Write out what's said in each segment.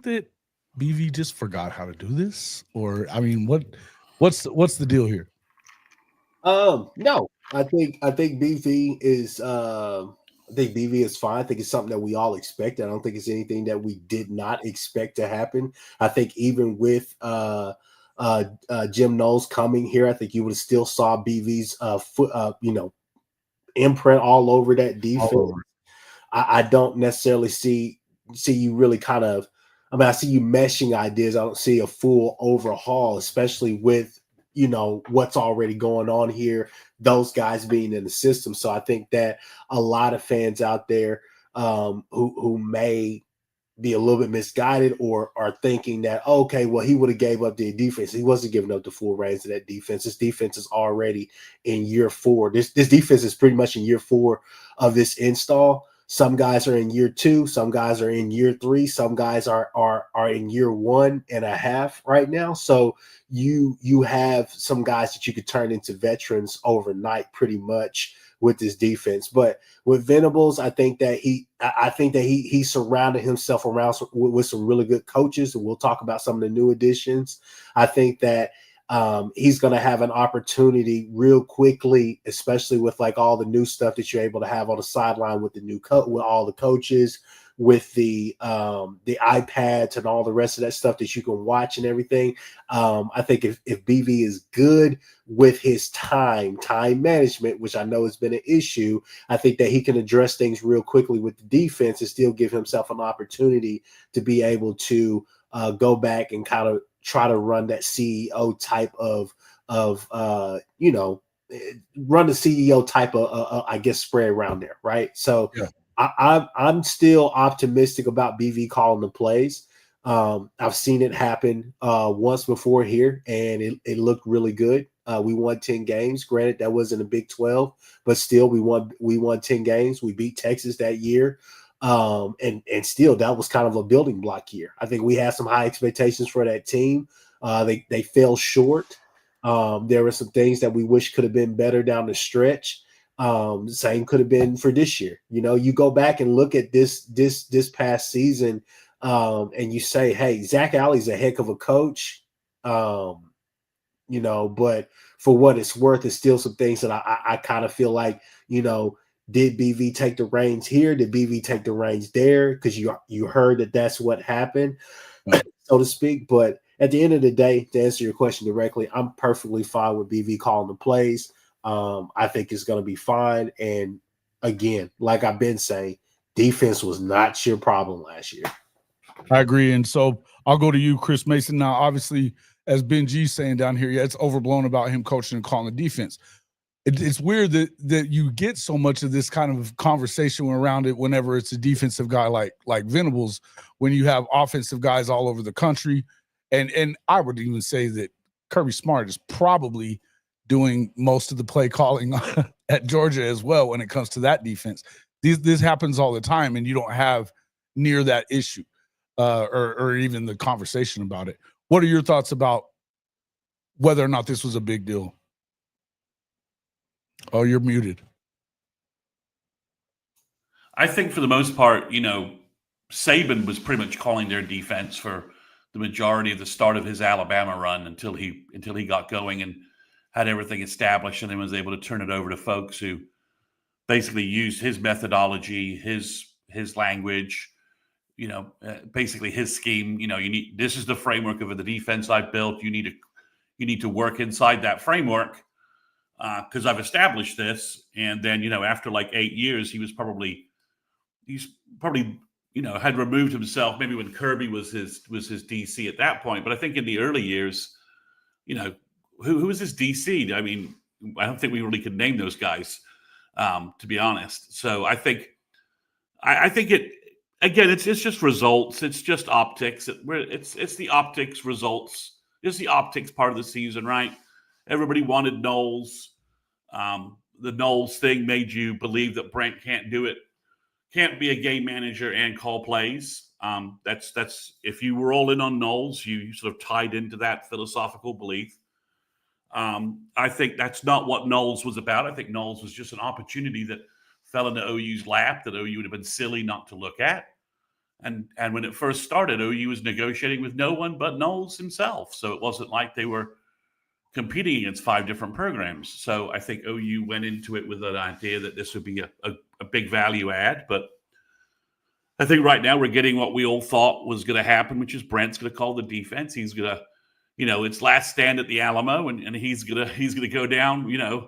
think that BV just forgot how to do this, or I mean, what's the deal here? No, I think BV is I think BV is fine. I think it's something that we all expect. I don't think it's anything that we did not expect to happen. I think even with Jim Knowles coming here, I think you would have still saw BV's foot imprint all over that All defense. over. I don't necessarily see you really kind of. I mean, I see you meshing ideas. I don't see a full overhaul, especially with what's already going on here. Those guys being in the system, so I think that a lot of fans out there who may be a little bit misguided or are thinking that okay, well, he would have gave up the defense. He wasn't giving up the full reins of that defense. This defense is already in year 4. This defense is pretty much in year 4 of this install. Some guys are in year 2, some guys are in year 3, some guys are in year 1.5 right now. So you have some guys that you could turn into veterans overnight pretty much with this defense. But with Venables, I think that he surrounded himself around with some really good coaches, and we'll talk about some of the new additions. I think that he's going to have an opportunity real quickly, especially with like all the new stuff that you're able to have on the sideline with the with all the coaches, with the iPads and all the rest of that stuff that you can watch and everything. I think if BV is good with his time management, which I know has been an issue, I think that he can address things real quickly with the defense and still give himself an opportunity to be able to go back and kind of try to run that CEO type of run the CEO type of I guess spread around there, right? So Yeah, I'm still optimistic about BV calling the plays. I've seen it happen once before here, and it looked really good. We won 10 games. Granted, that wasn't a Big 12, but still, we won 10 games. We beat Texas that year, and still that was kind of a building block year. I think we had some high expectations for that team. They fell short. There were some things that we wish could have been better down the stretch. Same could have been for this year. You go back and look at this past season, and you say, "Hey, Zach Alley's a heck of a coach." But for what it's worth, it's still some things that I kind of feel like, did BV take the reins here? Did BV take the reins there? Because you heard that that's what happened, yeah. so to speak. But at the end of the day, to answer your question directly, I'm perfectly fine with BV calling the plays. I think it's going to be fine. And again, like I've been saying, defense was not your problem last year. I agree. And so I'll go to you, Chris Mason. Now, obviously, as Ben G's saying down here, yeah, it's overblown about him coaching and calling the defense. It's weird that you get so much of this kind of conversation around it whenever it's a defensive guy like Venables, when you have offensive guys all over the country. And I would even say that Kirby Smart is probably doing most of the play calling at Georgia as well when it comes to that defense. This happens all the time, and you don't have near that issue or even the conversation about it. What are your thoughts about whether or not this was a big deal? Oh, you're muted. I think for the most part, Saban was pretty much calling their defense for the majority of the start of his Alabama run until he got going and had everything established, and then was able to turn it over to folks who basically used his methodology, his language, basically his scheme. This is the framework of the defense I've built. You need to work inside that framework because I've established this. And then after like 8 years, he's probably had removed himself maybe when Kirby was his DC at that point. But I think in the early years, who was his DC? I mean, I don't think we really could name those guys, to be honest. So I think it again. It's just results. It's just optics. It's the optics results. It's the optics part of the season, right? Everybody wanted Knowles. The Knowles thing made you believe that Brent can't do it, can't be a game manager and call plays. That's if you were all in on Knowles, you sort of tied into that philosophical belief. I think that's not what Knowles was about. I think Knowles was just an opportunity that fell into OU's lap that OU would have been silly not to look at. And when it first started, OU was negotiating with no one but Knowles himself. So it wasn't like they were competing against 5 different programs. So I think OU went into it with an idea that this would be a big value add. But I think right now we're getting what we all thought was going to happen, which is Brent's going to call the defense. He's going to, it's last stand at the Alamo, and he's gonna go down,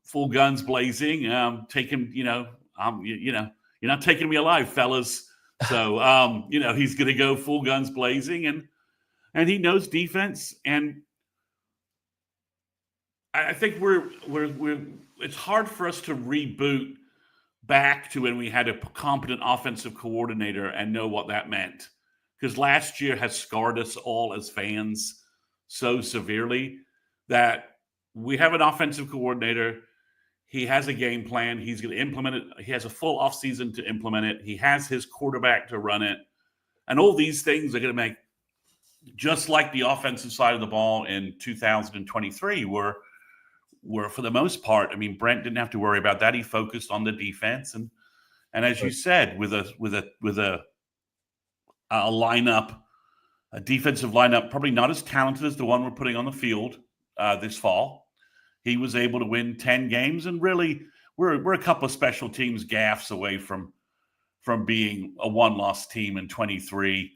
full guns blazing. Take him, you're not taking me alive, fellas. So he's gonna go full guns blazing, and he knows defense. And I think we're it's hard for us to reboot back to when we had a competent offensive coordinator and know what that meant. Because last year has scarred us all as fans so severely that we have an offensive coordinator. He has a game plan. He's going to implement it. He has a full offseason to implement it. He has his quarterback to run it. And all these things are going to make, just like the offensive side of the ball in 2023 were for the most part. I mean, Brent didn't have to worry about that. He focused on the defense. And as you said, with a lineup, a defensive lineup, probably not as talented as the one we're putting on the field this fall. He was able to win 10 games, and really, we're a couple of special teams gaffes away from being a one-loss team in 23,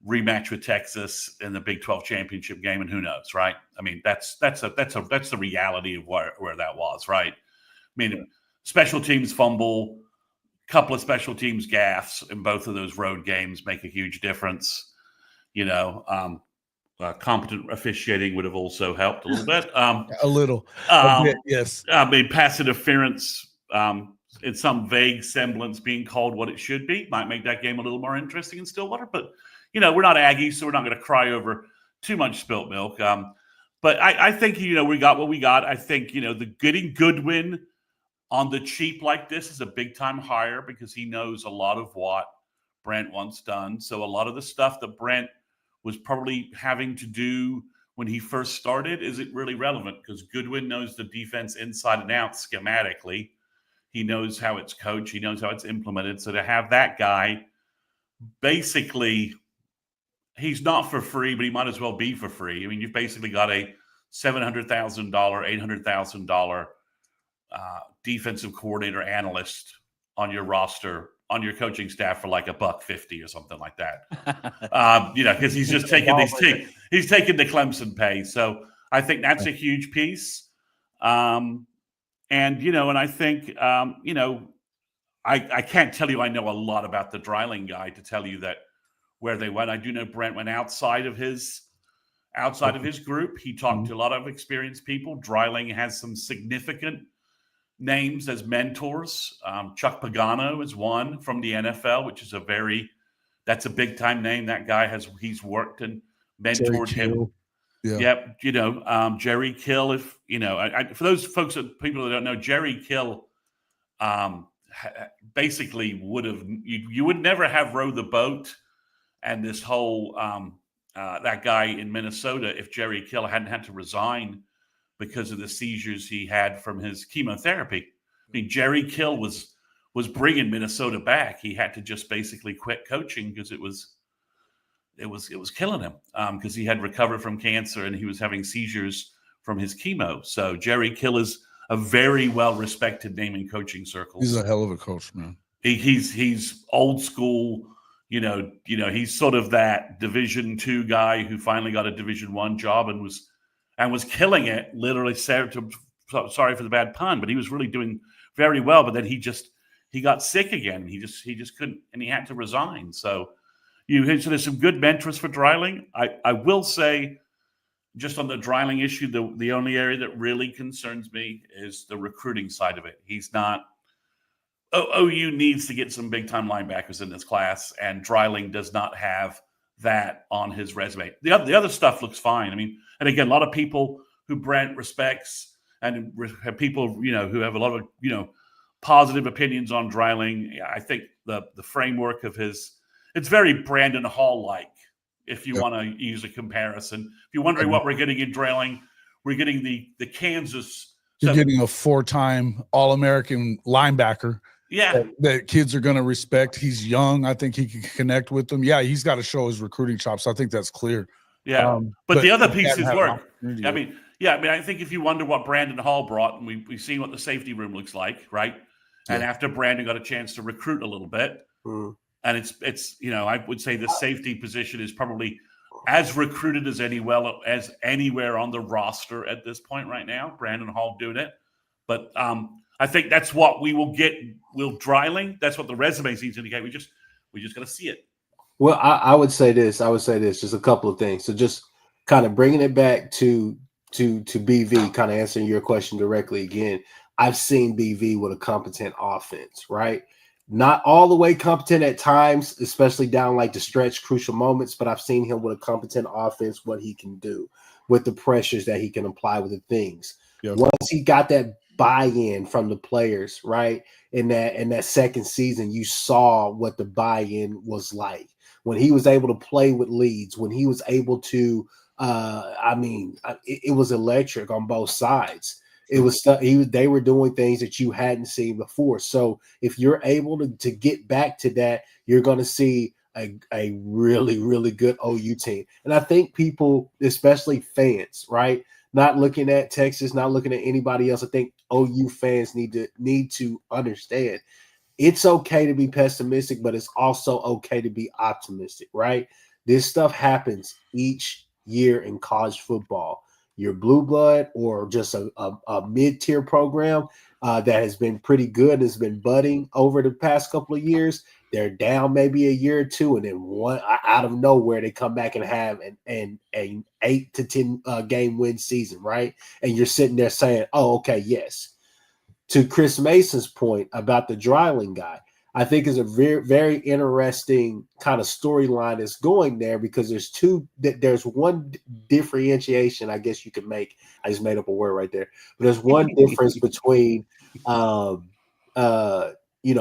rematch with Texas in the Big 12 championship game, and who knows, right? I mean, that's the reality of where that was, right? I mean, special teams fumble, couple of special teams gaffes in both of those road games make a huge difference. Competent officiating would have also helped a little bit. A bit, yes. I mean, pass interference in some vague semblance being called what it should be might make that game a little more interesting in Stillwater. But, we're not Aggies, so we're not going to cry over too much spilt milk. But I think, we got what we got. I think, the getting Goodwin on the cheap like this is a big-time hire because he knows a lot of what Brent wants done. So a lot of the stuff that Brent was probably having to do when he first started isn't really relevant because Goodwin knows the defense inside and out schematically. He knows how it's coached. He knows how it's implemented. So to have that guy, basically, he's not for free, but he might as well be for free. I mean, you've basically got a $700,000, $800,000 defensive coordinator analyst on your roster, on your coaching staff for like $150 or something like that. Because he's just taking he's taking the Clemson pay. So I think that's a huge piece. And I think, I can't tell you I know a lot about the Dreiling guy to tell you that where they went. I do know Brent went outside of his group. He talked to a lot of experienced people. Dreiling has some significant names as mentors. Chuck Pagano is one from the NFL, which is that's a big time name. That guy he's worked and mentored him. Yeah. Yep. Jerry Kill, for those people that don't know, Jerry Kill, basically you would never have rowed the boat and this whole, that guy in Minnesota, if Jerry Kill hadn't had to resign because of the seizures he had from his chemotherapy. I mean, Jerry Kill was bringing Minnesota back. He had to just basically quit coaching because it was killing him because he had recovered from cancer and he was having seizures from his chemo. So Jerry Kill is a very well-respected name in coaching circles. He's a hell of a coach, man. He's old school. He's sort of that Division II guy who finally got a Division I job and was killing it. Literally, sorry for the bad pun, but he was really doing very well. But then he got sick again. He just couldn't, and he had to resign. So there's some good mentors for Dreiling. I will say, just on the Dreiling issue, the only area that really concerns me is the recruiting side of it. He's not. OU needs to get some big-time linebackers in this class, and Dreiling does not have that on his resume. The other stuff looks fine. I mean, and again, a lot of people who Brent respects and have people, who have a lot of, positive opinions on Dreiling. I think the framework of it's very Brandon Hall-like, if you want to use a comparison. If you're wondering what we're getting in Dreiling, we're getting the Kansas. You're getting a 4-time All-American linebacker Yeah. that kids are going to respect. He's young. I think he can connect with them. Yeah, he's got to show his recruiting chops. I think that's clear. Yeah. But the other he pieces hadn't had an work. opportunity I yet. mean, I think if you wonder what Brandon Hall brought, and we've seen what the safety room looks like, right? And after Brandon got a chance to recruit a little bit, and it's I would say the safety position is probably as recruited as anywhere on the roster at this point right now. Brandon Hall doing it, but I think that's what we will get. Will Dreiling? That's what the resume seems to indicate. We just got to see it. Well, I would say this. Just a couple of things. So just kind of bringing it back to BV, kind of answering your question directly again. I've seen BV with a competent offense, right? Not all the way competent at times, especially down like the stretch crucial moments, but I've seen him with a competent offense, what he can do with the pressures that he can apply with the things. Yep. Once he got that buy-in from the players, right? In that second season, you saw what the buy-in was like. When he was able to play with leads, when he was able to, it was electric on both sides. It was they were doing things that you hadn't seen before. So if you're able to get back to that, you're going to see a really, really good OU team. And I think people, especially fans, right, not looking at Texas, not looking at anybody else, I think OU fans need to understand it's okay to be pessimistic, but it's also okay to be optimistic, right? This stuff happens each year in college football. Your blue blood or just a mid-tier program that has been pretty good, has been budding over the past couple of years. They're down maybe a year or two, and then one out of nowhere they come back and have an 8 to 10 game win season, right? And you're sitting there saying, "Oh, okay, yes." To Chris Mason's point about the Dreiling guy, I think is a very, very interesting kind of storyline that's going there because there's one differentiation I guess you could make. I just made up a word right there, but there's one difference between,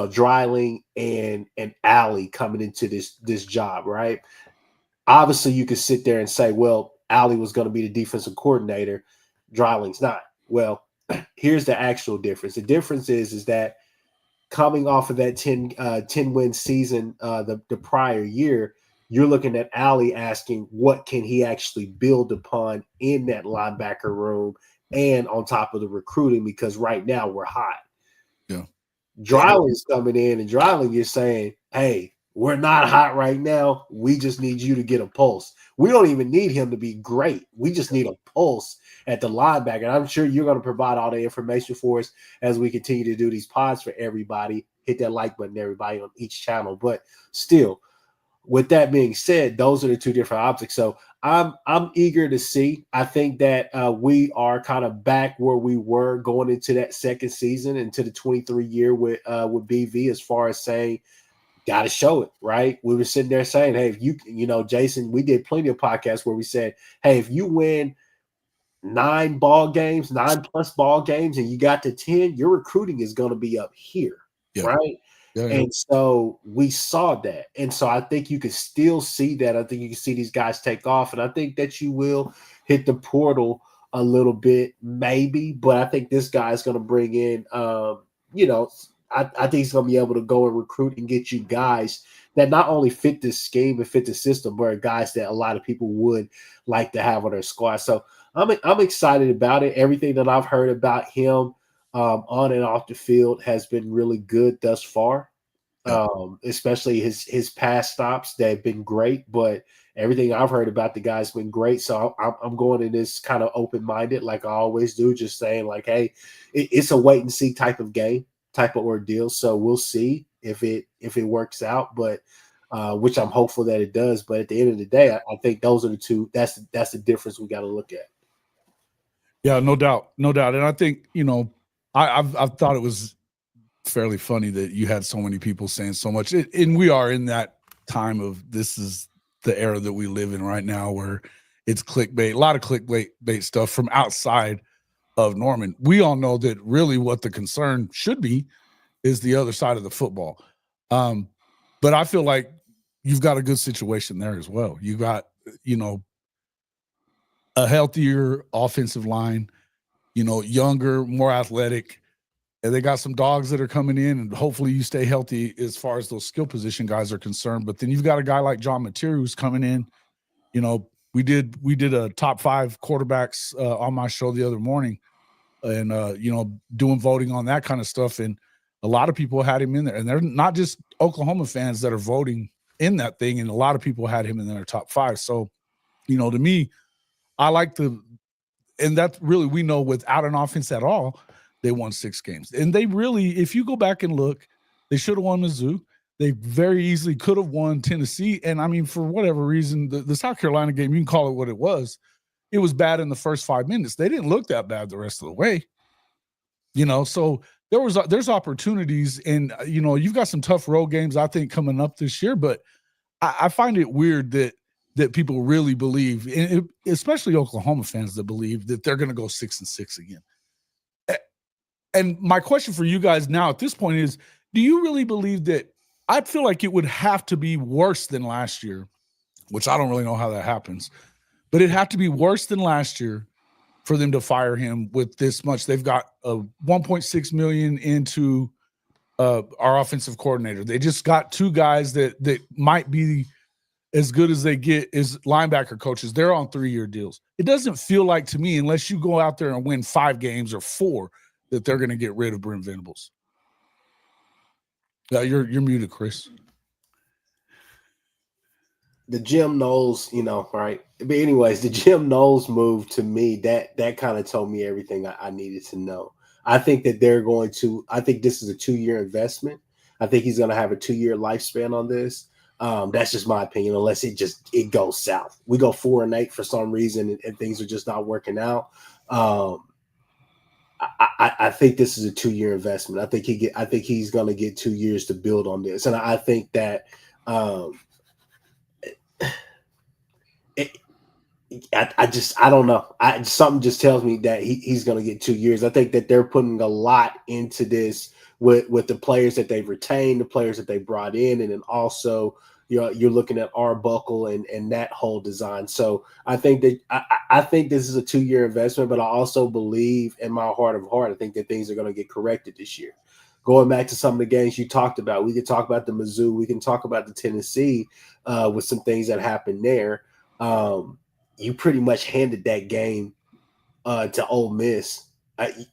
Dreiling and Allie coming into this job, right? Obviously, you could sit there and say, well, Allie was going to be the defensive coordinator. Dreiling's not. Well, here's the actual difference. The difference is that coming off of that 10 win season the prior year, you're looking at Allie asking what can he actually build upon in that linebacker room and on top of the recruiting, because right now we're hot. Yeah. Dreiling's coming in, and Dreiling is saying, hey, we're not hot right now. We just need you to get a pulse. We don't even need him to be great. We just need a pulse at the linebacker. And I'm sure you're going to provide all the information for us as we continue to do these pods for everybody. Hit that like button, everybody, on each channel. But still, with that being said, those are the two different optics. So I'm eager to see. I think that we are kind of back where we were going into that second season, into the 23 year with BV, as far as saying, got to show it, right? We were sitting there saying, hey, if Jason, we did plenty of podcasts where we said, hey, if you win 9 plus ball games, and you got to 10, your recruiting is going to be up here, right? Yeah. And so we saw that. And so I think you can still see that. I think you can see these guys take off, and I think that you will hit the portal a little bit, maybe, but I think this guy is going to bring in, I think he's going to be able to go and recruit and get you guys that not only fit this scheme and fit the system, but are guys that a lot of people would like to have on their squad. So I'm excited about it. Everything that I've heard about him on and off the field has been really good thus far, especially his pass stops. They've been great, but everything I've heard about the guy's been great. So I'm going in this kind of open-minded, like I always do, just saying like, hey, it's a wait and see type of game, type of ordeal. So we'll see if it works out, but which I'm hopeful that it does. But at the end of the day, I think those are the two. That's the difference we got to look at. Yeah, no doubt. And I think I've thought it was fairly funny that you had so many people saying so much, and we are in that time of, this is the era that we live in right now, where it's clickbait, a lot of clickbait stuff from outside of Norman. We all know that really what the concern should be is the other side of the football. But I feel like you've got a good situation there as well. You got, a healthier offensive line, younger, more athletic, and they got some dogs that are coming in, and hopefully you stay healthy as far as those skill position guys are concerned. But then you've got a guy like John Mateer who's coming in. You know, we did a top 5 quarterbacks on my show the other morning, and you know, doing voting on that kind of stuff, and a lot of people had him in there, and they're not just Oklahoma fans that are voting in that thing, and a lot of people had him in their top 5. So, you know, to me, I like and that really, we know without an offense at all, they won 6 games. And they really, if you go back and look, they should have won Mizzou. They very easily could have won Tennessee. And I mean, for whatever reason, the South Carolina game, you can call it what it was. It was bad in the first 5 minutes. They didn't look that bad the rest of the way. You know, so there's opportunities, and you know, you've got some tough road games, I think, coming up this year. But I find it weird that people really believe, especially Oklahoma fans, that believe that they're going to go 6-6 again. And my question for you guys now at this point is, do you really believe that? I feel like it would have to be worse than last year, which I don't really know how that happens, but it'd have to be worse than last year for them to fire him with this much. They've got a $1.6 million into our offensive coordinator. They just got 2 guys that might be as good as they get as linebacker coaches. They're on 3-year deals. It doesn't feel like to me, unless you go out there and win 5 games or 4, that they're going to get rid of Brent Venables. You're muted, Chris. The Jim Knowles, you know, right? But anyways, the Jim Knowles move, to me, that kind of told me everything I needed to know. I think that I think this is a 2-year investment. I think he's going to have a 2-year lifespan on this. That's just my opinion, unless it goes south. We go 4-8 for some reason, and things are just not working out. I think this is a 2-year investment. I think he's going to get 2 years to build on this, and I think that I don't know. Something just tells me that he's going to get 2 years. I think that they're putting a lot into this with the players that they've retained, the players that they brought in, and then also you're looking at Arbuckle and that whole design. So I think that I think this is a 2-year investment, but I also believe in my heart of heart, I think that things are going to get corrected this year. Going back to some of the games you talked about, we could talk about the Mizzou, we can talk about the Tennessee with some things that happened there. You pretty much handed that game to Ole Miss.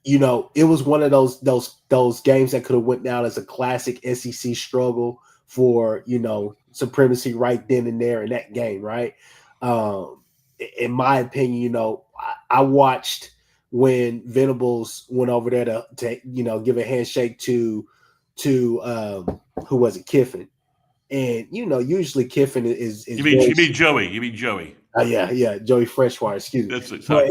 You know, it was one of those games that could have went down as a classic SEC struggle for, you know, supremacy right then and there in that game, right? In my opinion, you know, I watched when Venables went over there to you know, give a handshake to who was it, Kiffin, and you know, usually Kiffin is you mean Joey? You mean Joey? Yeah, Joey Freshwater. Excuse me. That's sorry.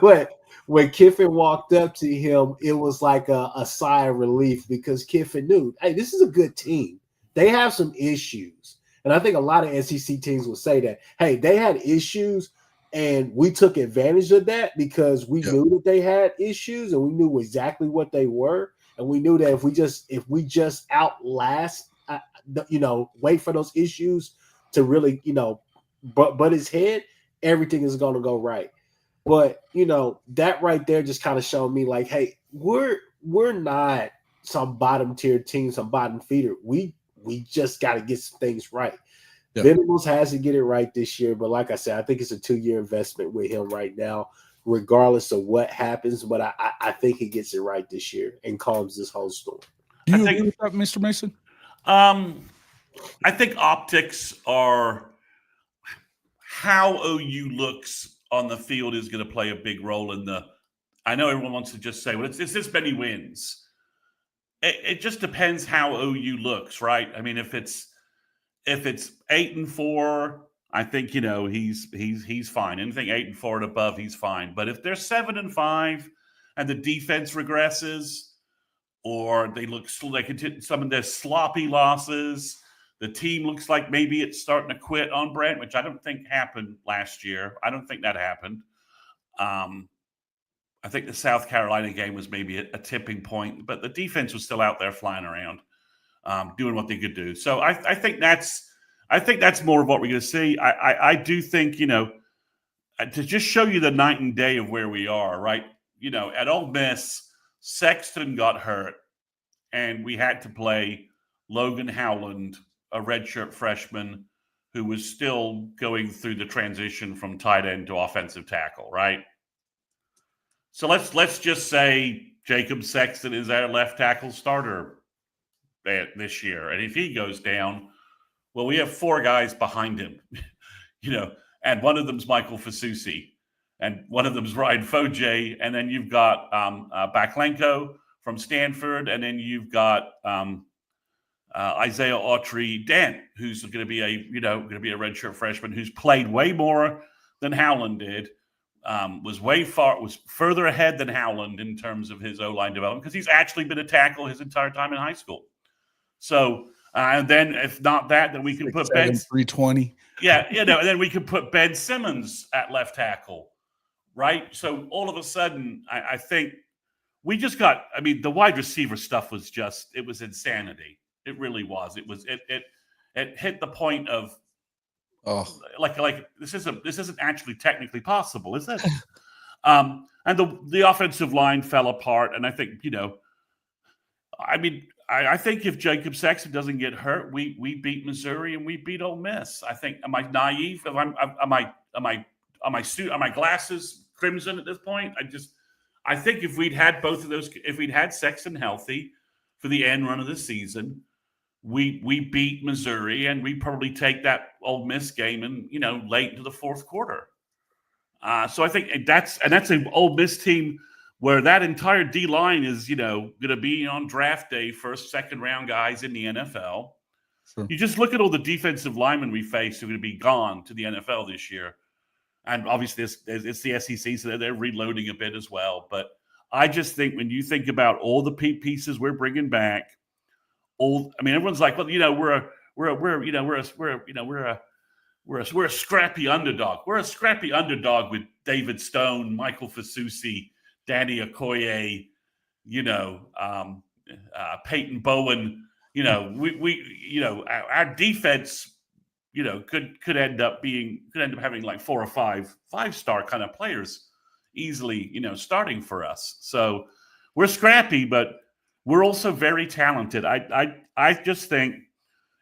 But when Kiffin walked up to him, it was like a sigh of relief, because Kiffin knew, hey, this is a good team. They have some issues. And I think a lot of SEC teams will say that, hey, they had issues and we took advantage of that because we knew that they had issues and we knew exactly what they were. And we knew that if we just outlast, you know, wait for those issues to really, you know, but his head, everything is going to go right. But, you know, that right there just kind of showed me like, hey, we're not some bottom tier team, some bottom feeder. We just got to get some things right. Yep. Venables has to get it right this year. But like I said, I think it's a 2-year investment with him right now, regardless of what happens. But I think he gets it right this year and calms this whole storm. Do you agree with that, Mr. Mason? I think optics are how OU looks on the field is going to play a big role in the. I know everyone wants to just say, well, it's this many wins. It just depends how OU looks, right? I mean, if it's 8-4, I think, you know, he's fine. Anything 8-4 and above, he's fine. But if they're 7-5 and the defense regresses, or they look like some of their sloppy losses, the team looks like maybe it's starting to quit on Brent, which I don't think happened last year. I don't think that happened. I think the South Carolina game was maybe a tipping point, but the defense was still out there flying around, doing what they could do. So I think that's more of what we're going to see. I do think, you know, to just show you the night and day of where we are, right? You know, at Ole Miss, Sexton got hurt, and we had to play Logan Howland, a redshirt freshman who was still going through the transition from tight end to offensive tackle, right? So let's just say Jacob Sexton is our left tackle starter this year. And if he goes down, well, we have 4 guys behind him, and one of them's Michael Fasusi, and one of them's Ryan Foje, and then you've got Baklenko from Stanford, and then you've got Isaiah Autry-Dent, who's going to be a redshirt freshman who's played way more than Howland did, was further ahead than Howland in terms of his O-line development because he's actually been a tackle his entire time in high school. So, and then if not that, then we can put Ben 320. Yeah, and then we can put Ben Simmons at left tackle, right? So all of a sudden, I think we just got. I mean, the wide receiver stuff was it was insanity. It really was. It hit the point of like this isn't actually technically possible, is it? And the offensive line fell apart, and I think I think if Jacob Sexton doesn't get hurt, we beat Missouri and we beat Ole Miss. I think. Am I naive? Are my glasses crimson at this point? I think if we'd had both of those, if we'd had Sexton healthy for the end run of the season, we beat Missouri and we probably take that Ole Miss game and late into the fourth quarter. So I think that's an Ole Miss team where that entire D line is going to be on draft day, first, second round guys in the NFL. Sure. You just look at all the defensive linemen we face who are going to be gone to the NFL this year. And obviously it's the SEC, so they're reloading a bit as well. But I just think when you think about all the pieces we're bringing back, everyone's like, well, we're a scrappy underdog. We're a scrappy underdog with David Stone, Michael Fasusi, Danny Okoye, Peyton Bowen. Our defense, could end up having like 4 or 5 5-star kind of players easily, starting for us. So we're scrappy, but we're also very talented. I just think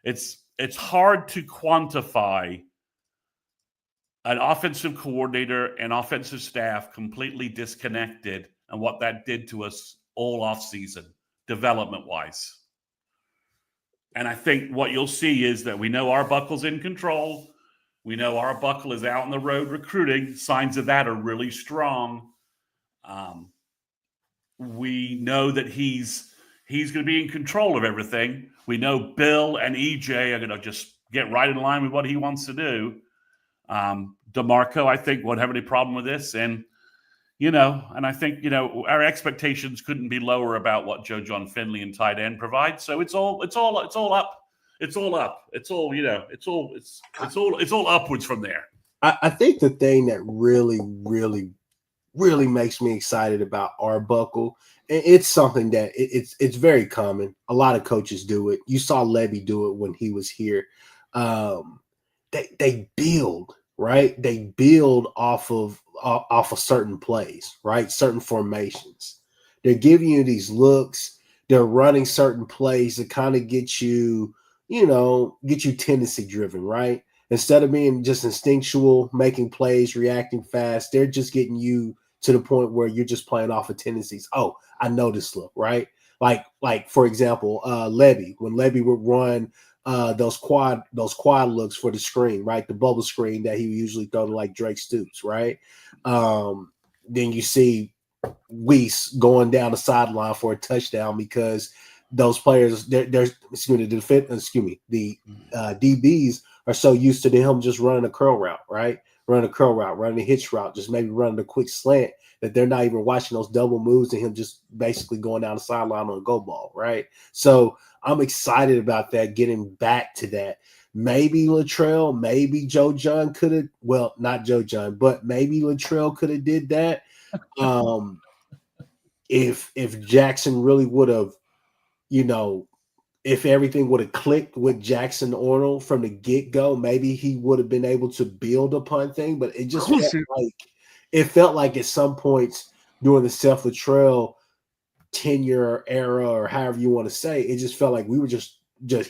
it's hard to quantify an offensive coordinator and offensive staff completely disconnected and what that did to us all offseason, development-wise. And I think what you'll see is that we know Arbuckle's in control. We know Arbuckle is out on the road recruiting. Signs of that are really strong. We know that he's going to be in control of everything. We know Bill and EJ are going to just get right in line with what he wants to do. DeMarco, I think, won't have any problem with this. And, and I think, our expectations couldn't be lower about what Joe John Finley and tight end provide. So it's all up. It's all up. It's all, it's all upwards from there. I think the thing that really, really, really makes me excited about Arbuckle, and it's something that it's very common. A lot of coaches do it. You saw Levy do it when he was here. They build, right? They build off of certain plays, right? Certain formations. They're giving you these looks. They're running certain plays to kind of get you tendency driven, right? Instead of being just instinctual, making plays, reacting fast, they're just getting you to the point where you're just playing off of tendencies. Oh, I know this look, right? Like for example, Levy, when Levy would run those quad looks for the screen, right? The bubble screen that he would usually throw to like Drake Stoops, right? Then you see Weiss going down the sideline for a touchdown because those players, the DBs are so used to him just running a curl route, right? Running a curl route, running a hitch route, just maybe running a quick slant that they're not even watching those double moves and him just basically going down the sideline on a go ball, right? So I'm excited about that, getting back to that. Maybe Latrell, maybe Joe John could have, well, not Joe John, but maybe Latrell could have did that. If Jackson really would have, if everything would have clicked with Jackson Arnold from the get-go, maybe he would have been able to build upon things. But it just felt like at some points during the Seth Latrell tenure era or however you want to say, it just felt like we were just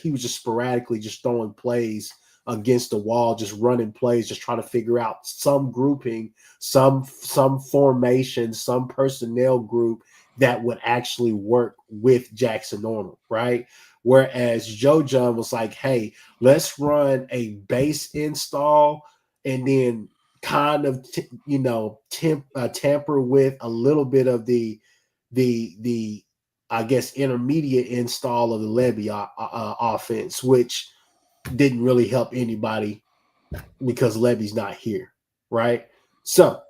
he was just sporadically just throwing plays against the wall, just running plays, just trying to figure out some grouping, some formation, some personnel group that would actually work with Jackson Arnold, right? Whereas Joe John was like, hey, let's run a base install and then kind of tamper with a little bit of the I guess intermediate install of the Levy offense, which didn't really help anybody because Levy's not here, right? So,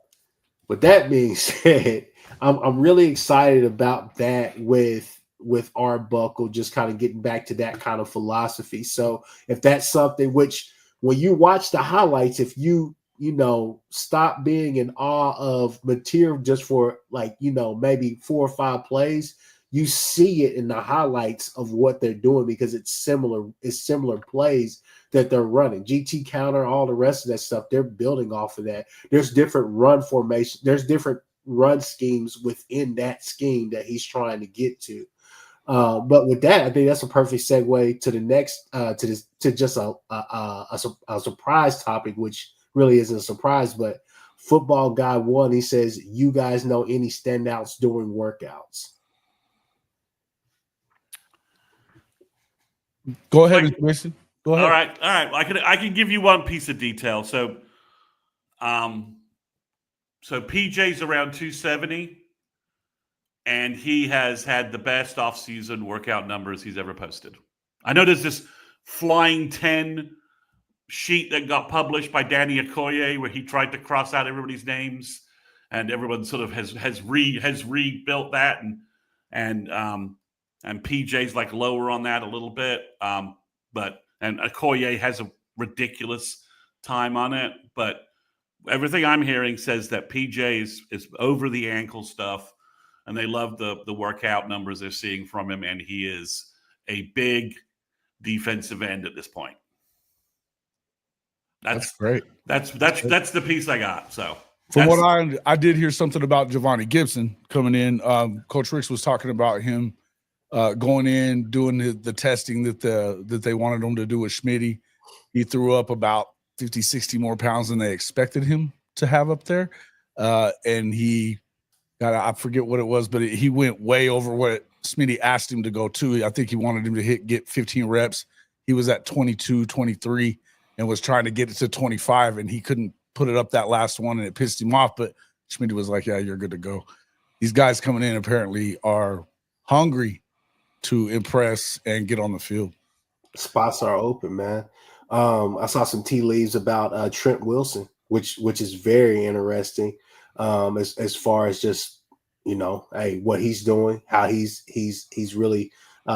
with that being said, I'm really excited about that with Arbuckle, just kind of getting back to that kind of philosophy. So, if that's something which, when you watch the highlights, if you stop being in awe of material just for maybe 4 or 5 plays, you see it in the highlights of what they're doing because it's similar plays that they're running. GT counter, all the rest of that stuff, they're building off of that. There's different run formation, there's different run schemes within that scheme that he's trying to get to. But with that, I think that's a perfect segue to the next to just a surprise topic, which really isn't a surprise, but Football Guy 1, he says, you guys know any standouts during workouts? Go ahead, Mr. Mason. Go ahead. All right. I can give you one piece of detail. So PJ's around 270, and he has had the best offseason workout numbers he's ever posted. I know there's this Flying 10 sheet that got published by Danny Okoye where he tried to cross out everybody's names, and everyone sort of has rebuilt that, and PJ's like lower on that a little bit, but Okoye has a ridiculous time on it, but everything I'm hearing says that PJ is over the ankle stuff, and they love the workout numbers they're seeing from him, and he is a big defensive end at this point. That's great. That's the piece I got. So from what I did hear something about Giovanni Gibson coming in. Coach Ricks was talking about him going in, doing the testing that they wanted him to do with Schmitty. He threw up about 50, 60 more pounds than they expected him to have up there. And he got, I forget what it was, but he went way over what Schmitty asked him to go to. I think he wanted him to get 15 reps. He was at 22, 23 and was trying to get it to 25, and he couldn't put it up that last one, and it pissed him off. But Schmitty was like, yeah, you're good to go. These guys coming in apparently are hungry to impress and get on the field. Spots are open, man. I saw some tea leaves about Trent Wilson, which is very interesting. As far as just what he's doing, how he's really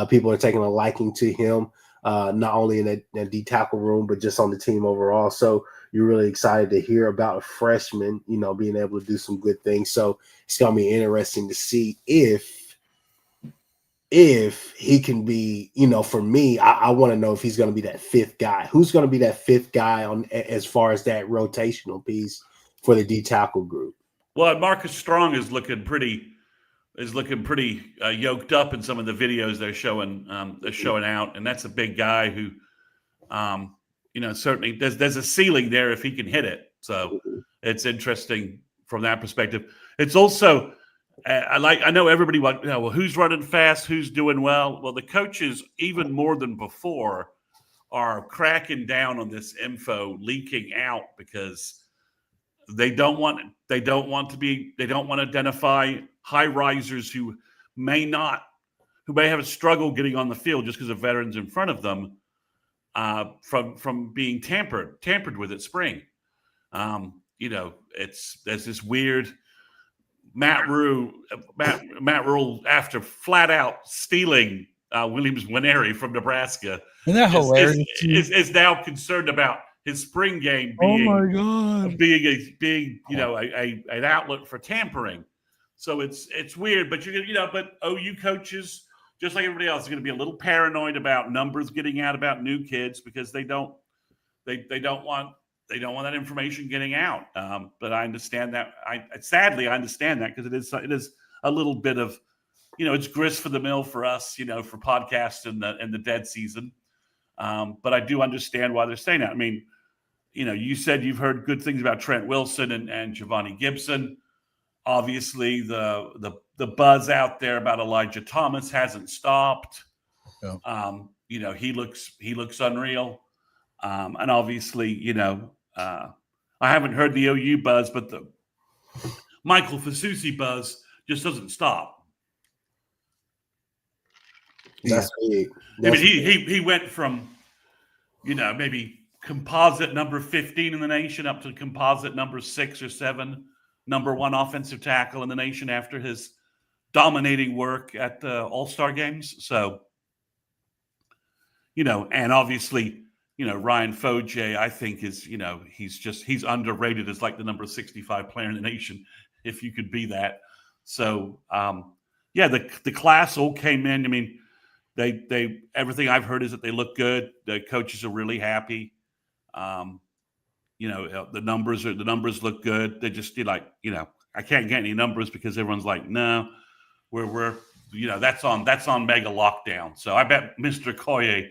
people are taking a liking to him, not only in the D tackle room but just on the team overall. So you're really excited to hear about a freshman, being able to do some good things. So it's gonna be interesting to see if he can be, for me, I want to know if he's going to be that fifth guy. Who's going to be that fifth guy on as far as that rotational piece for the D tackle group? Well, Marcus Strong is looking pretty yoked up in some of the videos they're showing out, and that's a big guy who, certainly there's a ceiling there if he can hit it. So it's interesting from that perspective. It's also I know everybody wants, well, who's running fast, who's doing well. Well, the coaches, even more than before, are cracking down on this info leaking out because they don't want to identify high risers who may have a struggle getting on the field just because of veterans in front of them from being tampered with at spring. There's this weird Matt Rule after flat out stealing Williams Nwaneri from Nebraska. Isn't that hilarious? Is now concerned about his spring game being an outlet for tampering. So it's weird, but but OU coaches, just like everybody else, are going to be a little paranoid about numbers getting out about new kids because they don't want that information getting out. But I understand that. Sadly, I understand that because it is a little bit of it's grist for the mill for us, for podcasts in the dead season. But I do understand why they're saying that. I mean, you said you've heard good things about Trent Wilson and Giovanni Gibson. Obviously, the buzz out there about Elijah Thomas hasn't stopped. Yeah. He looks unreal. And obviously, I haven't heard the OU buzz, but the Michael Fasusi buzz just doesn't stop. That's big. I mean, he went from, maybe composite number 15 in the nation up to composite number 6 or 7, number 1 offensive tackle in the nation after his dominating work at the All-Star games. So, and obviously, Ryan Foje, I think is, he's underrated as like the number 65 player in the nation, if you could be that. So, the class all came in. I mean, they everything I've heard is that they look good. The coaches are really happy. The numbers look good. They just I can't get any numbers because everyone's like, no, we're that's on mega lockdown. So I bet Mr. Koye,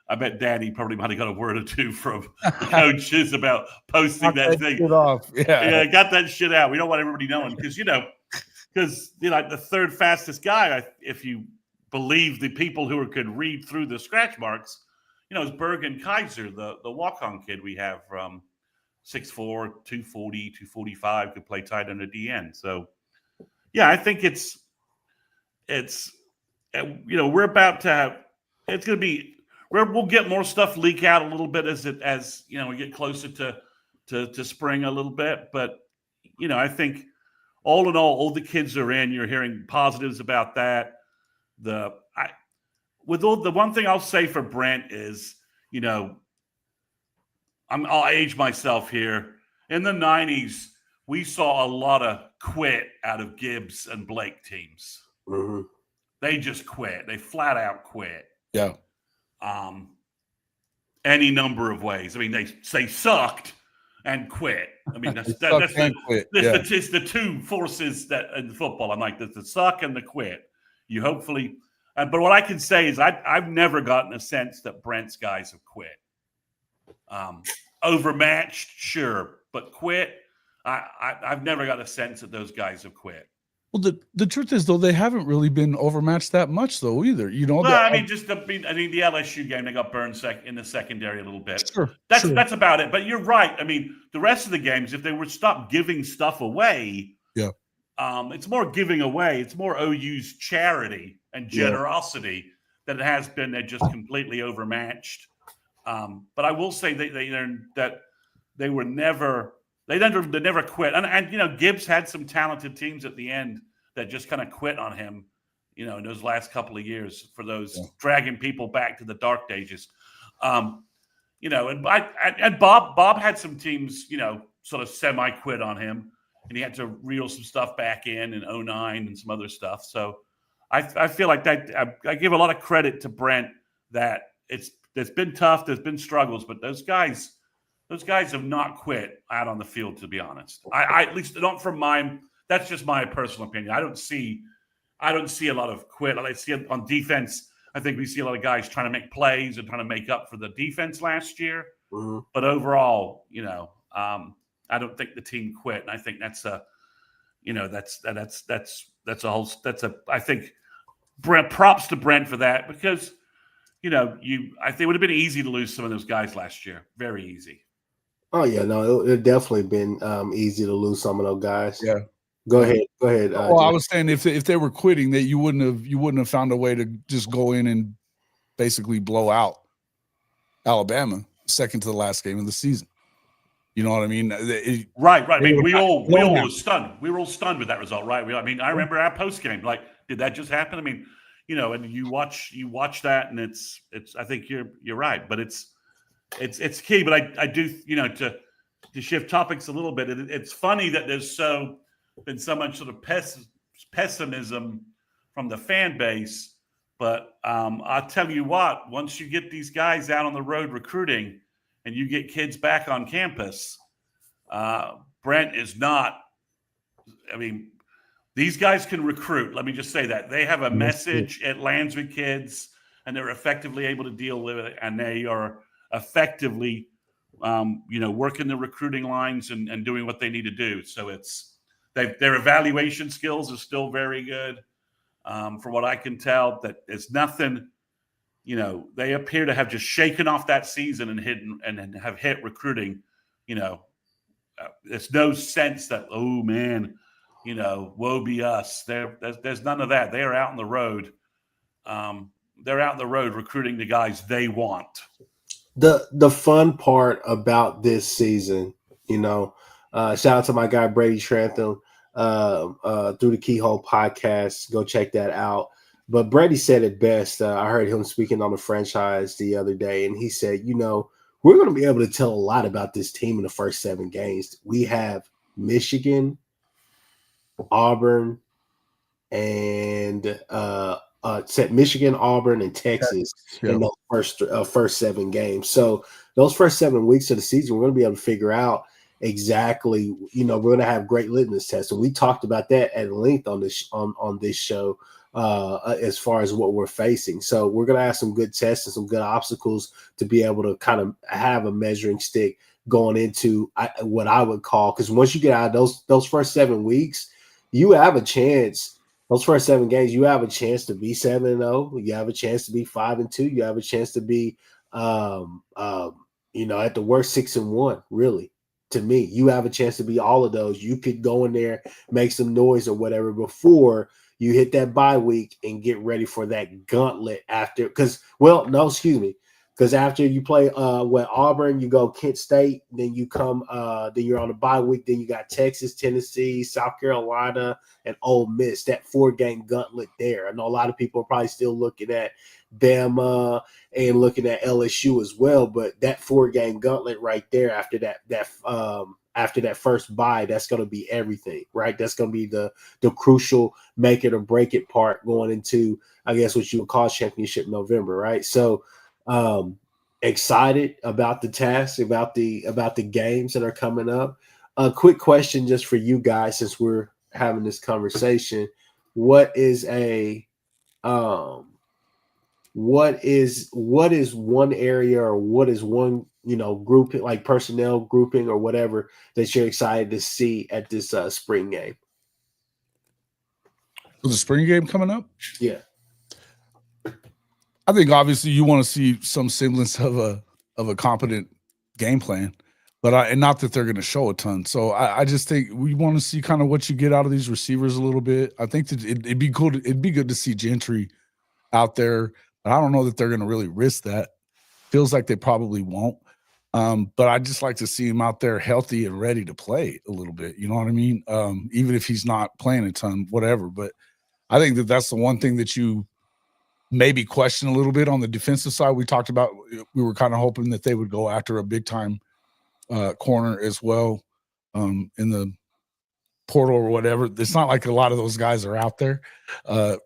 I bet Daddy probably might have got a word or two from the coaches about posting that thing. Off. Yeah, got that shit out. We don't want everybody knowing because the third fastest guy, if you believe the people who could read through the scratch marks, is Bergen Kaiser, the walk-on kid we have from 6'4", 240, 245, could play tight end or DN. So, yeah, I think we're about to have. It's going to be. We'll get more stuff leak out a little bit as we get closer to spring a little bit. But I think all in all the kids are in. You're hearing positives about that. The one thing I'll say for Brent is, I'll age myself here. In the 90s, we saw a lot of quit out of Gibbs and Blake teams. Mm-hmm. They just quit. They flat out quit. Yeah. Any number of ways. I mean, they sucked and quit. I mean, that's the two forces that in football. I'm like, the suck and the quit. You hopefully, but what I can say is I've never gotten a sense that Brent's guys have quit. Overmatched, sure, but quit. I've never got a sense that those guys have quit. Well, the truth is, though, they haven't really been overmatched that much, though, either. Well, I mean, the LSU game, they got burned in the secondary a little bit. Sure, that's about it. But you're right. I mean, the rest of the games, if they were stopped giving stuff away, it's more giving away. It's more OU's charity and generosity than it has been. They're just completely overmatched. But I will say they never quit. And Gibbs had some talented teams at the end that just kind of quit on him, in those last couple of years for those dragging people back to the dark ages. And Bob had some teams, sort of semi-quit on him, and he had to reel some stuff back in 2009 and some other stuff. So I feel like that I give a lot of credit to Brent that it's been tough, there's been struggles, but those guys have not quit out on the field, to be honest. I at least not from mine. That's just my personal opinion. I don't see a lot of quit. I see it on defense. I think we see a lot of guys trying to make plays and trying to make up for the defense last year. Mm-hmm. But overall, I don't think the team quit. And I think I think Brent, props to Brent for that because, I think it would have been easy to lose some of those guys last year. Very easy. Oh yeah, no, it definitely been easy to lose some of those guys. Yeah. Go ahead. Well, I was saying if they were quitting, that you wouldn't have found a way to just go in and basically blow out Alabama second to the last game of the season. You know what I mean? Right. I mean, we all were stunned. We were all stunned with that result, right? I remember our post game. Like, did that just happen? I mean, and you watch that, and it's. I think you're right, but it's key. But I do, to shift topics a little bit. It's funny that there's been so much sort of pessimism from the fan base. But I'll tell you what, once you get these guys out on the road recruiting and you get kids back on campus, Brent is not, These guys can recruit. Let me just say that. They have a message. It lands with kids, and they're effectively able to deal with it, and they are effectively, working the recruiting lines and doing what they need to do. So their evaluation skills are still very good. From what I can tell, that it's nothing. They appear to have just shaken off that season and have hit recruiting. There's no sense that, oh man, woe be us. There's none of that. They are out on the road. They're out on the road recruiting the guys they want. The fun part about this season, shout out to my guy Brady Trantham through the Keyhole podcast. Go check that out. But Brady said it best. I heard him speaking on the franchise the other day, and he said, we're going to be able to tell a lot about this team in the first 7 games. We have Michigan, Auburn, and Michigan, Auburn, and Texas in those first 7 games. So those first 7 weeks of the season, we're going to be able to figure out exactly. We're going to have great litmus tests, and we talked about that at length on this on this show. As far as what we're facing. So we're going to have some good tests and some good obstacles to be able to kind of have a measuring stick going into what I would call, because once you get out of those first 7 weeks, you have a chance. Those first 7 games, you have a chance to be 7-0. You have a chance to be 5-2. You have a chance to be, at the worst 6-1. Really, to me, you have a chance to be all of those. You could go in there, make some noise or whatever before you hit that bye week and get ready for that gauntlet after. Because after you play Auburn, you go Kent State, then you come, then you're on a bye week, then you got Texas, Tennessee, South Carolina, and Ole Miss. That 4-game gauntlet there. I know a lot of people are probably still looking at Bama and looking at LSU as well, but that 4-game gauntlet right there after that first bye, that's going to be everything, right? That's going to be the crucial make it or break it part going into, I guess, what you would call championship November, right? So excited about the task, about the games that are coming up. A quick question just for you guys, since we're having this conversation. What is one area, or what is one grouping, like personnel grouping or whatever, that you're excited to see at this spring game? So the spring game coming up? Yeah. I think obviously you want to see some semblance of a competent game plan, but and not that they're going to show a ton. So I just think we want to see kind of what you get out of these receivers a little bit. I think that it'd be cool. It'd be good to see Gentry out there, but I don't know that they're going to really risk that. Feels like they probably won't. But I just like to see him out there healthy and ready to play a little bit. You know what I mean? Even if he's not playing a ton, whatever. But I think that that's the one thing that you maybe question a little bit on the defensive side. We talked about, we were kind of hoping that they would go after a big time corner as well in the portal or whatever. It's not like a lot of those guys are out there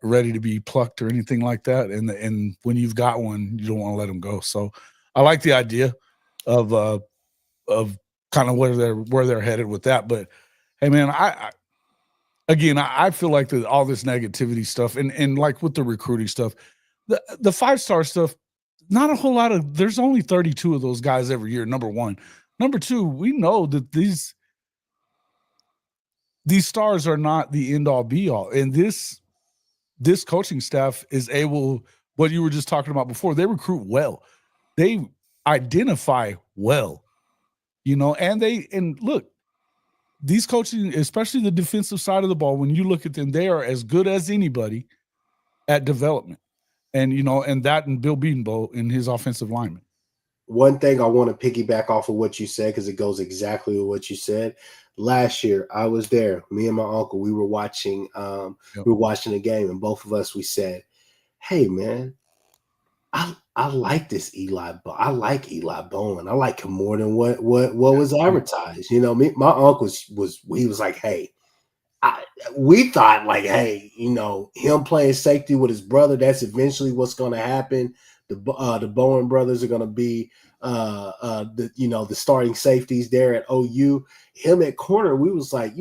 ready to be plucked or anything like that. And when you've got one, you don't want to let them go. So I like the idea of kind of where they're headed with that. But hey, man, I feel like all this negativity stuff and like with the recruiting stuff, the 5-star stuff, not a whole lot of. There's only 32 of those guys every year. Number one. Number two, we know that these stars are not the end all be all, and this coaching staff is able. What you were just talking about before, they recruit well, they identify well, and look. These coaching, especially the defensive side of the ball, when you look at them, they are as good as anybody at development. And, and Bill Bedenbaugh in his offensive lineman. One thing I want to piggyback off of what you said, because it goes exactly with what you said. Last year, I was there. Me and my uncle, we were watching the game, and both of us, we said, hey, man, I like this Eli. I like Eli Bowen. I like him more than what was advertised. My uncle was like, hey, we thought like, hey, him playing safety with his brother, that's eventually what's going to happen. The Bowen brothers are going to be the starting safeties there at OU. Him at corner, we was like,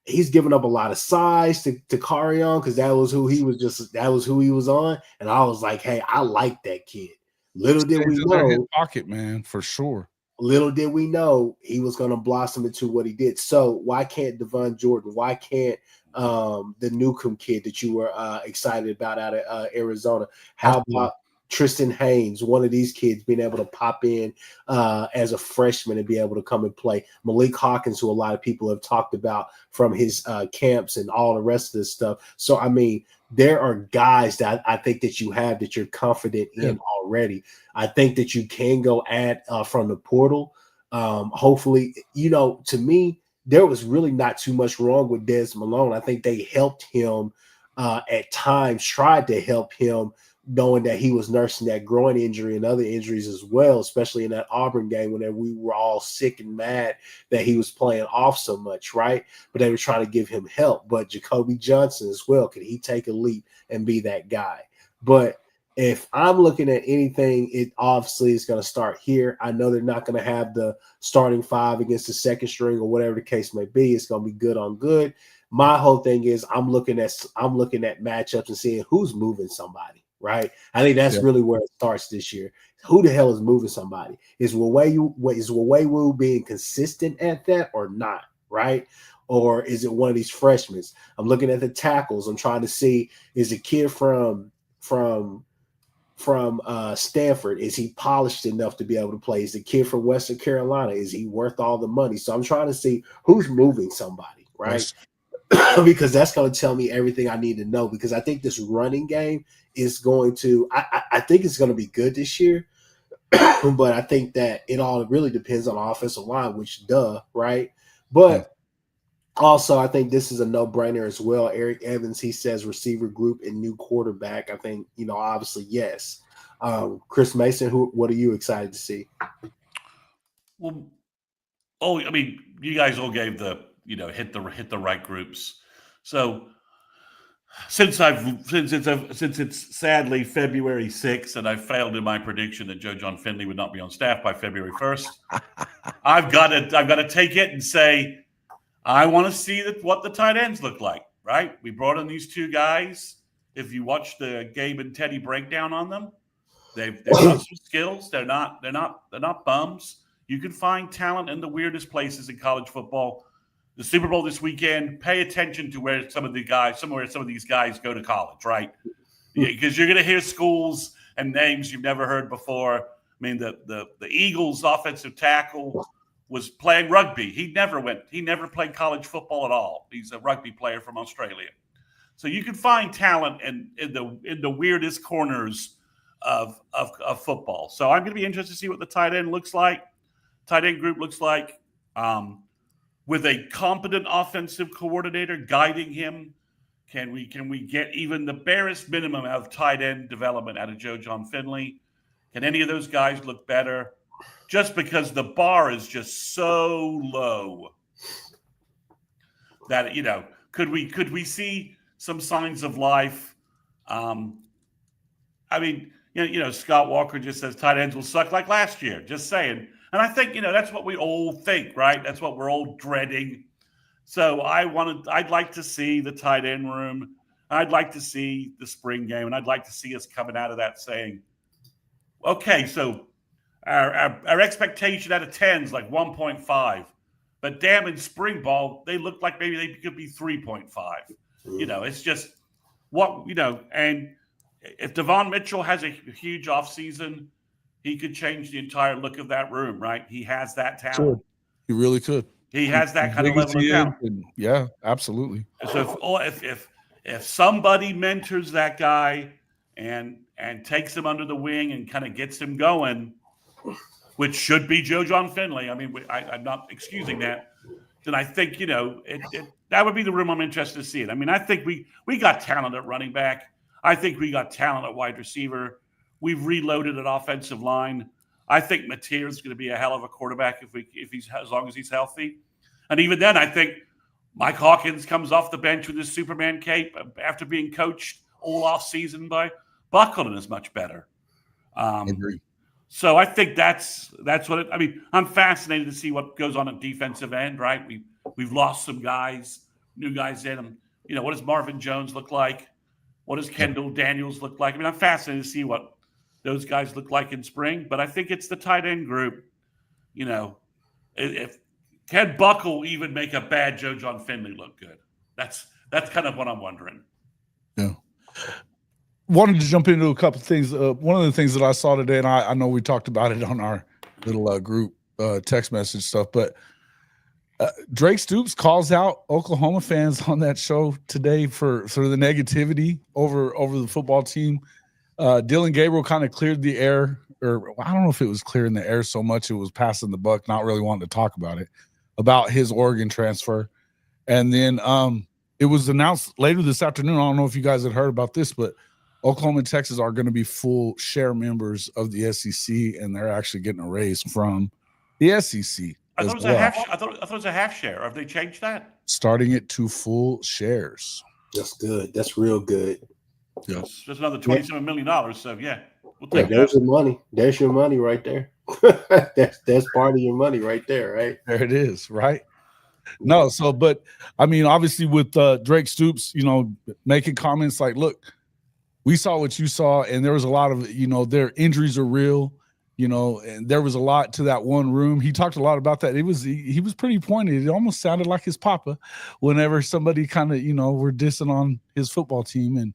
he's given up a lot of size to carry on because that was who he was on. And I was like, hey, I like that kid. Little did we know, pocket, man, for sure. Little did we know he was going to blossom into what he did. So why can't Devon Jordan? Why can't the Newcomb kid that you were excited about out of Arizona? How about Tristan Haynes, one of these kids being able to pop in as a freshman and be able to come and play? Malik Hawkins, who a lot of people have talked about from his camps and all the rest of this stuff. So, I mean, there are guys that I think that you have that you're confident in already. I think that you can go add from the portal. Hopefully, to me, there was really not too much wrong with Des Malone. I think they helped him at times, tried to help him, knowing that he was nursing that groin injury and other injuries as well, especially in that Auburn game when we were all sick and mad that he was playing off so much, right? But they were trying to give him help. But Jacoby Johnson as well, could he take a leap and be that guy? But if I'm looking at anything, it obviously is going to start here. I know they're not going to have the starting five against the second string or whatever the case may be. It's going to be good on good. My whole thing is I'm looking at matchups and seeing who's moving somebody. Right, I think that's really where it starts this year. Who the hell is moving somebody? Is Wawewu being consistent at that or not? Right, or is it one of these freshmen? I'm looking at the tackles. I'm trying to see, is a kid from Stanford, is he polished enough to be able to play? Is the kid from Western Carolina, is he worth all the money? So I'm trying to see who's moving somebody, right? Yes. Because that's going to tell me everything I need to know, because I think this running game is going to I think it's going to be good this year. But I think that it all really depends on the offensive line, which right? But also I think this is a no-brainer as well. Eric Evans, he says receiver group and new quarterback. I think, obviously, yes. Chris Mason, what are you excited to see? Well, I mean, you guys all gave the hit the right groups. So since it's sadly February 6th and I failed in my prediction that Joe John Finley would not be on staff by February 1st, I've got to take it and say I want to see what the tight ends look like. Right? We brought in these two guys. If you watch the Gabe and Teddy breakdown on them, they've got some skills. They're not bums. You can find talent in the weirdest places in college football. The Super Bowl this weekend, pay attention to where some of these guys go to college, right? Because you're going to hear schools and names you've never heard before. I mean, the Eagles offensive tackle was playing rugby. He never played college football at all. He's a rugby player from Australia. So you can find talent in the weirdest corners of football. So I'm going to be interested to see what the tight end group looks like. With a competent offensive coordinator guiding him, can we get even the barest minimum of tight end development out of Joe John Finley? Can any of those guys look better? Just because the bar is just so low that could we see some signs of life? I mean, Scott Walker just says tight ends will suck like last year. Just saying. And I think, that's what we all think, right? That's what we're all dreading. So I'd like to see the tight end room. I'd like to see the spring game. And I'd like to see us coming out of that saying, okay, so our expectation out of 10 is like 1.5. But damn, in spring ball, they look like maybe they could be 3.5. It's just and if Devon Mitchell has a huge offseason, he could change the entire look of that room, right? He has that talent. Sure. He really could. He has that kind of level of talent. Yeah, absolutely. So if somebody mentors that guy and takes him under the wing and kind of gets him going, which should be Joe John Finley. I mean, I'm not excusing that. Then I think that would be the room I'm interested to see it. I mean, I think we got talent at running back. I think we got talent at wide receiver. We've reloaded an offensive line. I think Mateer is going to be a hell of a quarterback as long as he's healthy. And even then, I think Mike Hawkins comes off the bench with his Superman cape after being coached all off season by Buckle is much better. Agree. So I think that's what I mean. I'm fascinated to see what goes on at defensive end. Right, we've lost some guys. new guys in them. What does Marvin Jones look like? What does Kendall Daniels look like? I mean, I'm fascinated to see what those guys look like in spring, but I think it's the tight end group. If can Buckle even make a bad Joe John Finley look good? That's kind of what I'm wondering. Yeah. Wanted to jump into a couple of things. One of the things that I saw today, and I know we talked about it on our little group text message stuff, but Drake Stoops calls out Oklahoma fans on that show today for the negativity over the football team. Dylan Gabriel kind of cleared the air, or I don't know if it was clearing the air so much, it was passing the buck, not really wanting to talk about it, about his Oregon transfer. And then it was announced later this afternoon. I don't know if you guys had heard about this, but Oklahoma and Texas are going to be full share members of the SEC, and they're actually getting a raise from the SEC. I thought it was a half share. Have they changed that? Starting it to full shares. That's good. That's real good. Yeah. There's another $27 million. So yeah, we'll take that. There's your money. There's your money right there. that's part of your money right there, right? There it is, right? No, but I mean, obviously with Drake Stoops, making comments like, look, we saw what you saw, and there was a lot of, their injuries are real, and there was a lot to that one room. He talked a lot about that. He was pretty pointed. It almost sounded like his papa whenever somebody kind of, were dissing on his football team, and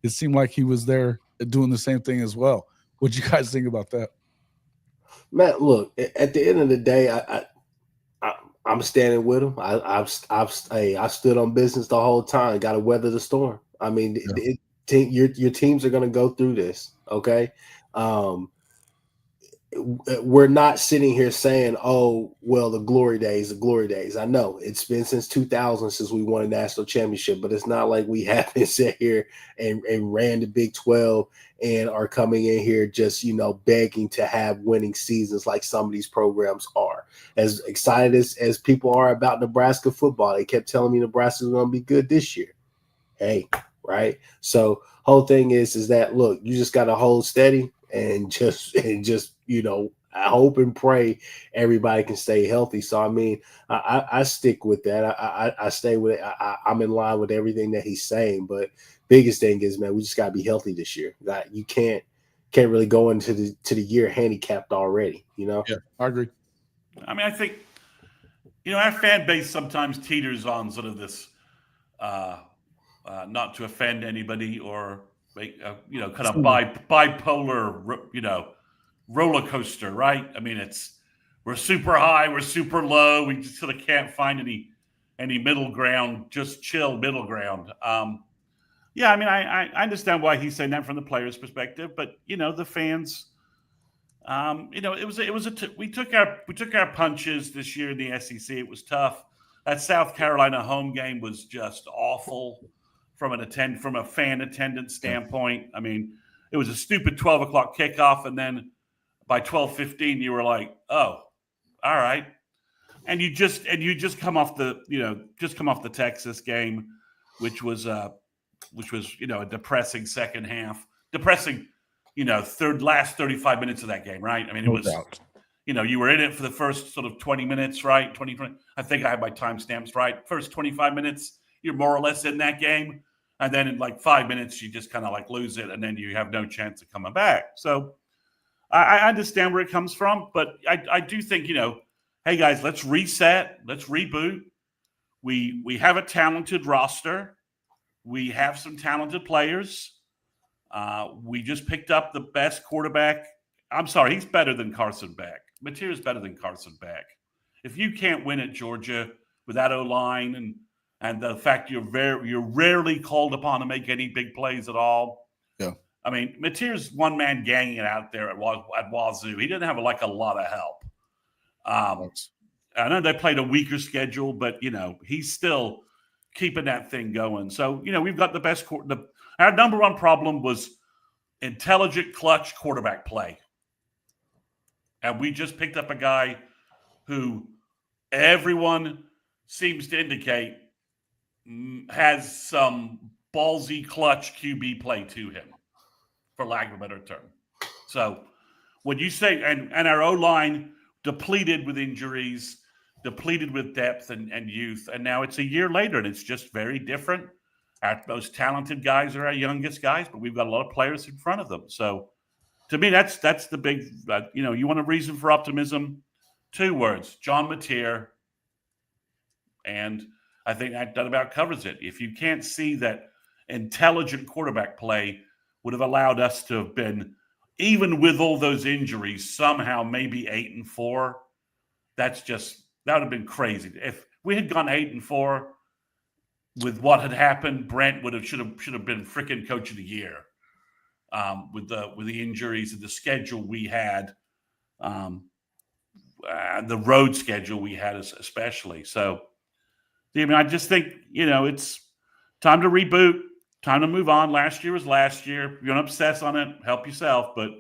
it seemed like he was there doing the same thing as well. What'd you guys think about that? Matt, look, at the end of the day, I'm standing with him. I've stood on business the whole time. Got to weather the storm. I mean, your teams are going to go through this. Okay. We're not sitting here saying, oh, well, the glory days. I know it's been since 2000 since we won a national championship, but it's not like we haven't sat here and ran the Big 12 and are coming in here just, begging to have winning seasons like some of these programs are. As excited as people are about Nebraska football, they kept telling me Nebraska's going to be good this year. Hey, right? So whole thing is that, look, you just got to hold steady and just I hope and pray everybody can stay healthy. So, I mean, I stick with that. I stay with it. I'm in line with everything that he's saying. But biggest thing is, man, we just got to be healthy this year. You can't really go into the year handicapped already, Yeah, I agree. I mean, I think, our fan base sometimes teeters on sort of this not to offend anybody or kind of bipolar, roller coaster, right? I mean, we're super high, we're super low. We just sort of can't find any middle ground, just chill middle ground. Yeah, I mean, I understand why he's saying that from the player's perspective, but the fans, we took our punches this year in the SEC. It was tough. That South Carolina home game was just awful from a fan attendance standpoint. I mean, it was a stupid 12 o'clock kickoff, and then by 12:15, you were like, "Oh, all right," and you just come off the Texas game, which was a depressing second half, last 35 minutes of that game, right? I mean, it was, you were in it for the first sort of 20 minutes, right? 20. I think I have my timestamps right. First 25 minutes, you're more or less in that game. And then in like 5 minutes, you just kind of like lose it, and then you have no chance of coming back. So I understand where it comes from, but I do think, hey guys, let's reset, let's reboot. We have a talented roster. We have some talented players. We just picked up the best quarterback. I'm sorry, he's better than Carson Beck. Mateer's better than Carson Beck. If you can't win at Georgia with that O-line and the fact you're rarely called upon to make any big plays at all. Yeah. I mean, Mateer's one-man ganging it out there at Wazoo. He didn't have a lot of help. I know they played a weaker schedule, but, he's still keeping that thing going. So, we've got the best our number one problem was intelligent, clutch quarterback play. And we just picked up a guy who everyone seems to indicate has some ballsy clutch QB play to him, for lack of a better term. So when you say, and our O-line depleted with injuries, depleted with depth and youth. And now it's a year later, and it's just very different. Our most talented guys are our youngest guys, but we've got a lot of players in front of them. So to me, that's the big, you want a reason for optimism? 2 words, John Mateer. And I think that about covers it. If you can't see that intelligent quarterback play would have allowed us to have been, even with all those injuries, somehow maybe 8-4, that would have been crazy. If we had gone 8-4 with what had happened, Brent should have been freaking coach of the year. With the injuries and the schedule we had, the road schedule we had especially. So, I mean, I just think, it's time to reboot, time to move on. Last year was last year. If you're going to obsess on it, help yourself. But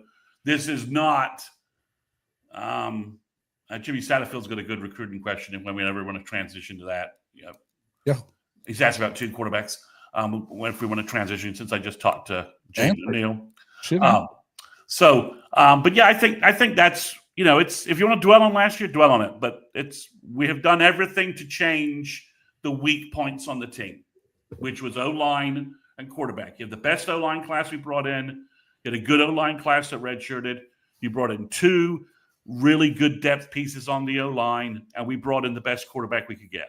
this is not Jimmy Satterfield's got a good recruiting question and when we ever want to transition to that. Yeah. He's asked about 2 quarterbacks. If we want to transition, since I just talked to James Neal. But yeah, I think that's, it's, if you want to dwell on last year, dwell on it. But we have done everything to change the weak points on the team, which was O-line and quarterback. You have the best O-line class we brought in. You had a good O-line class that redshirted. You brought in 2 really good depth pieces on the O-line, and we brought in the best quarterback we could get,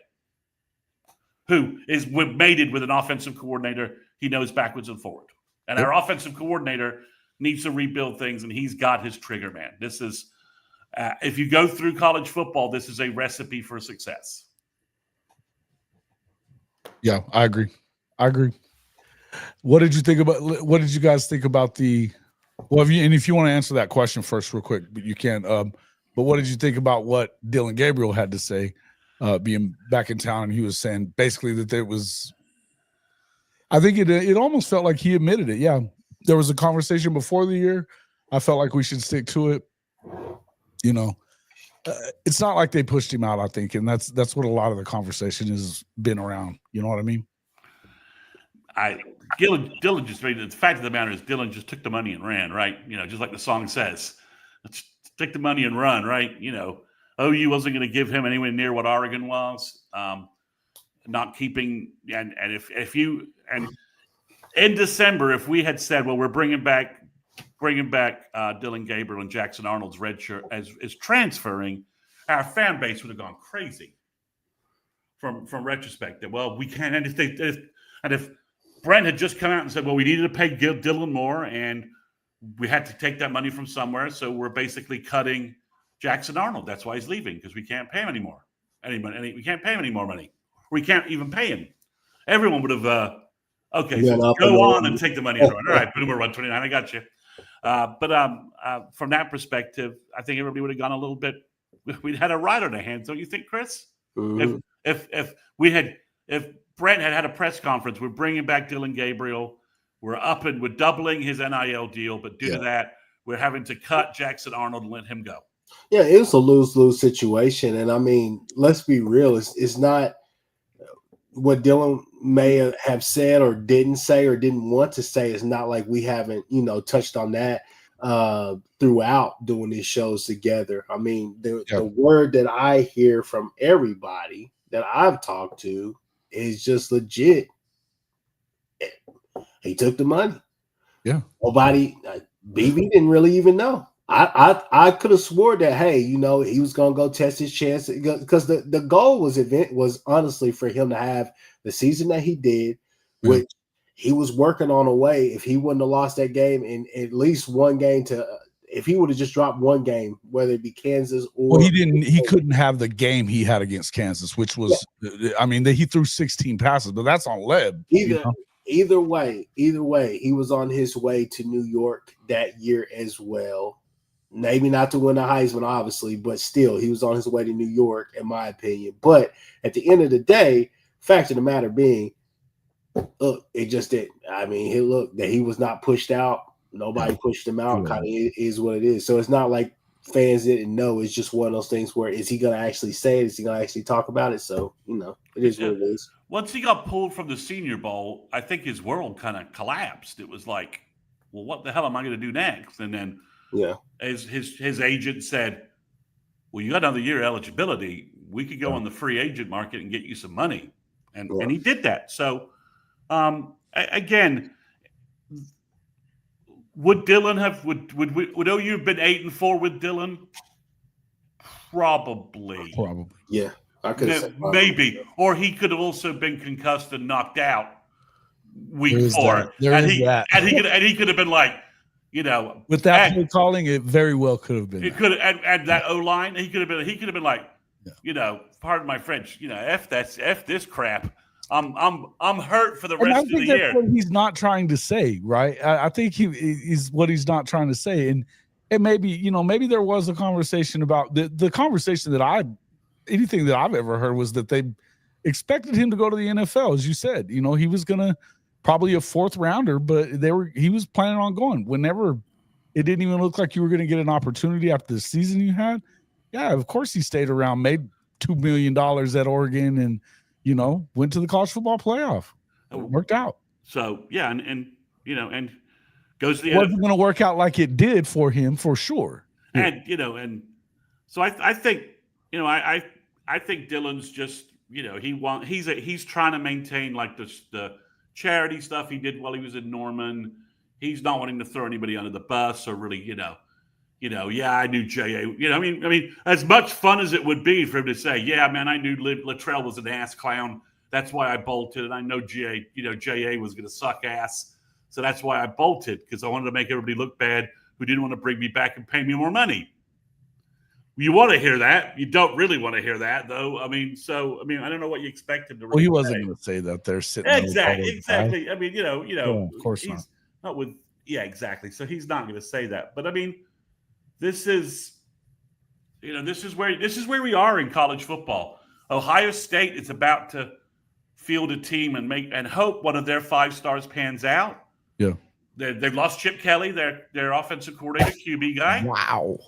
who is mated with an offensive coordinator. He knows backwards and forward. And our offensive coordinator needs to rebuild things, and he's got his trigger man. This is, if you go through college football, this is a recipe for success. Yeah, I agree. What did you guys think about if you want to answer that question first real quick, but you can. But what did you think about what Dillon Gabriel had to say, being back in town? And he was saying basically that there was, I think it almost felt like he admitted it. Yeah, there was a conversation before the year. I felt like we should stick to it. It's not like they pushed him out, I think, and that's what a lot of the conversation has been around. You know what I mean? Dillon just made it. The fact of the matter is, Dillon just took the money and ran. Right? Just like the song says, let's take the money and run. Right? OU wasn't going to give him anywhere near what Oregon was. Not keeping and if you in December, if we had said, well, we're bringing back Dillon Gabriel and Jackson Arnold's redshirt as transferring, our fan base would have gone crazy. From retrospect, that we can't. And if Brent had just come out and said, well, we needed to pay Dillon more, and we had to take that money from somewhere, so we're basically cutting Jackson Arnold. That's why he's leaving, because we can't pay him anymore. We can't pay him any more money. We can't even pay him. Everyone would have. So go on and take the money and run. All right, Boomer 129. I got you. But from that perspective, I think everybody would have gone a little bit. We'd had a ride on our hands, don't you think, Chris? Mm-hmm. If Brent had a press conference, we're bringing back Dillon Gabriel, we're doubling his NIL deal, but due to that, we're having to cut Jackson Arnold and let him go. Yeah, it was a lose-lose situation, and I mean, let's be real. It's not what Dillon may have said or didn't say or didn't want to say. It's not like we haven't, touched on that throughout doing these shows together. I mean, the word that I hear from everybody that I've talked to is just legit. He took the money. Yeah. Nobody, BB didn't really even know. I could have swore that, hey, he was going to go test his chance, because the goal was honestly for him to have the season that he did, which he was working on a way. If he wouldn't have lost that game in at least one game if he would have just dropped one game, whether it be Kansas or he couldn't have the game he had against Kansas, which was, he threw 16 passes, but that's on Leb. Either way, he was on his way to New York that year as well. Maybe not to win the Heisman, obviously, but still, he was on his way to New York, in my opinion. But at the end of the day, fact of the matter being, look, it just didn't. I mean, that he was not pushed out. Nobody pushed him out. Kind of is what it is. So it's not like fans didn't know. It's just one of those things where, is he going to actually say it? Is he going to actually talk about it? So, it is what it is. Once he got pulled from the Senior Bowl, I think his world kind of collapsed. It was like, well, what the hell am I going to do next? And then his agent said, well, you got another year eligibility. we could go on the free agent market and get you some money. And Yeah. and he did that. So again, would Dillon have would OU have been 8-4 with Dillon? Probably. Yeah, I could say Maybe. Or he could have also been concussed and knocked out week There is 4. that. There and is he that. and he could have been like, you know, With that and- play calling, it very well could have been. it could have and that O line, he could have been like, Yeah. you know, pardon my French, you know, F this crap. I'm hurt for the And I rest of think the that's year. what he's not trying to say, right? I think he's what he's not trying to say. And maybe, you know, maybe there was a conversation about the conversation that anything that I've ever heard was that they expected him to go to the NFL, as you said. You know, he was gonna probably a 4th rounder, but he was planning on going. Whenever it didn't even look like you were gonna get an opportunity after the season you had. Yeah, of course he stayed around, made $2 million at Oregon, and you know, went to the college football playoff. It worked out. So yeah, and you know, and goes to the It wasn't going to work out like it did for him, for sure. and you know, and so I think, you know, I think Dillon's just, you know, he's trying to maintain like the charity stuff he did while he was in Norman. He's not wanting to throw anybody under the bus or really, you know, yeah, I knew J.A. You know, I mean, as much fun as it would be for him to say, yeah, man, I knew Latrell was an ass clown. That's why I bolted. And I know J.A. was going to suck ass. So that's why I bolted, because I wanted to make everybody look bad who didn't want to bring me back and pay me more money. You want to hear that. You don't really want to hear that, though. I mean, I don't know what you expect him to really Well, he wasn't say. going to say that they're sitting there Exactly. I mean, you know, Yeah, of course he's not. with, yeah, exactly. So he's not going to say that. But I mean, this is where we are in college football. Ohio State is about to field a team and hope one of their 5 stars pans out. Yeah. They've lost Chip Kelly, their offensive coordinator, QB guy, Wow.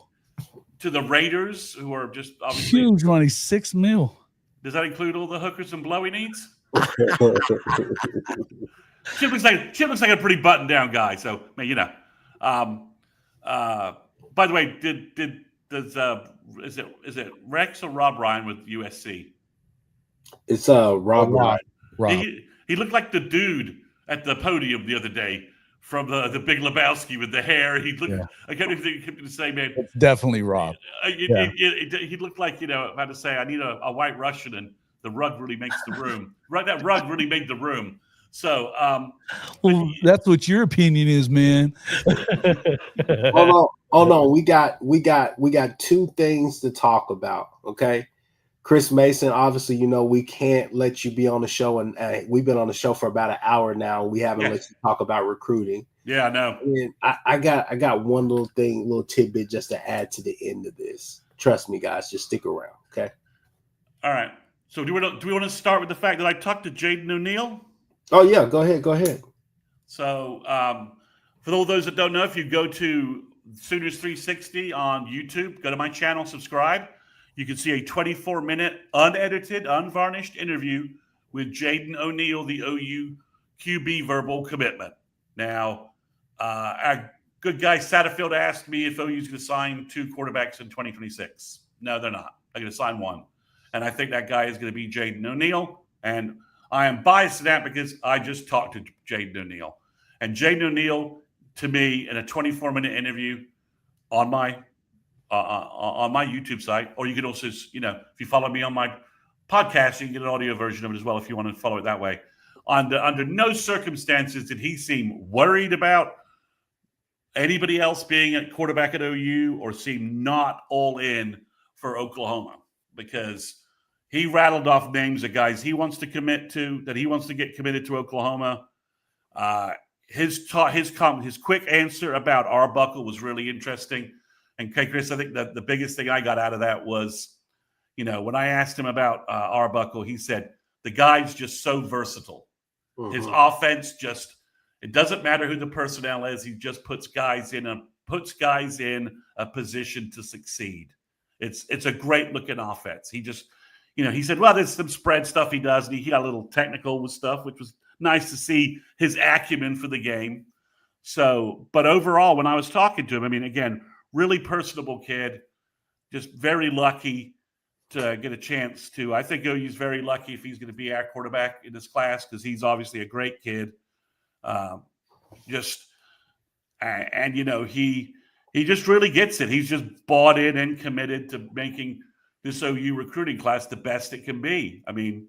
to the Raiders, who are just obviously Huge money, $6 million. Does that include all the hookers and blow he needs? Chip looks like a pretty buttoned down guy. So, I mean, you know. By the way, is it Rex or Rob Ryan with USC? It's Rob. Rob. He looked like the dude at the podium the other day from the Big Lebowski with the hair. He looked. Yeah. I can't even think to say, man. It's definitely Rob. He looked like, you know, if I had to say, I need a white Russian, and the rug really makes the room. Right, that rug really made the room. So, Well, that's what your opinion is, man. Hold on. We got 2 things to talk about. Okay. Chris Mason, obviously, you know, we can't let you be on the show, and we've been on the show for about an hour now. We haven't let you talk about recruiting. Yeah, I know. And I got one little tidbit just to add to the end of this. Trust me, guys, just stick around. Okay. All right. So do we want to start with the fact that I talked to Jaden O'Neal? Oh yeah, go ahead. So for all those that don't know, if you go to Sooners 360 on YouTube, go to my channel, subscribe. You can see a 24-minute, unedited, unvarnished interview with Jaden O'Neal, the OU QB verbal commitment. Now, our good guy Satterfield asked me if OU's going to sign 2 quarterbacks in 2026. No, they're not. They're going to sign 1. And I think that guy is going to be Jaden O'Neal. And I am biased to that because I just talked to Jaden O'Neal. And Jaden O'Neal, to me, in a 24-minute interview on my YouTube site, or you can also, you know, if you follow me on my podcast, you can get an audio version of it as well if you want to follow it that way. Under no circumstances did he seem worried about anybody else being at quarterback at OU, or seem not all in for Oklahoma, because he rattled off names of guys he wants to commit to, that he wants to get committed to Oklahoma. His quick answer about Arbuckle was really interesting. And okay, Chris, I think that the biggest thing I got out of that was, you know, when I asked him about Arbuckle, he said the guy's just so versatile. Mm-hmm. His offense it doesn't matter who the personnel is. He just puts guys in a position to succeed. It's a great looking offense. He just, you know, he said, well, there's some spread stuff he does, and he got a little technical with stuff, which was nice to see his acumen for the game. So, but overall, when I was talking to him, I mean, again, really personable kid, just very lucky get a chance to. I think OU's very lucky if he's going to be our quarterback in this class because he's obviously a great kid. He just really gets it. He's just bought in and committed to making this OU recruiting class the best it can be. I mean,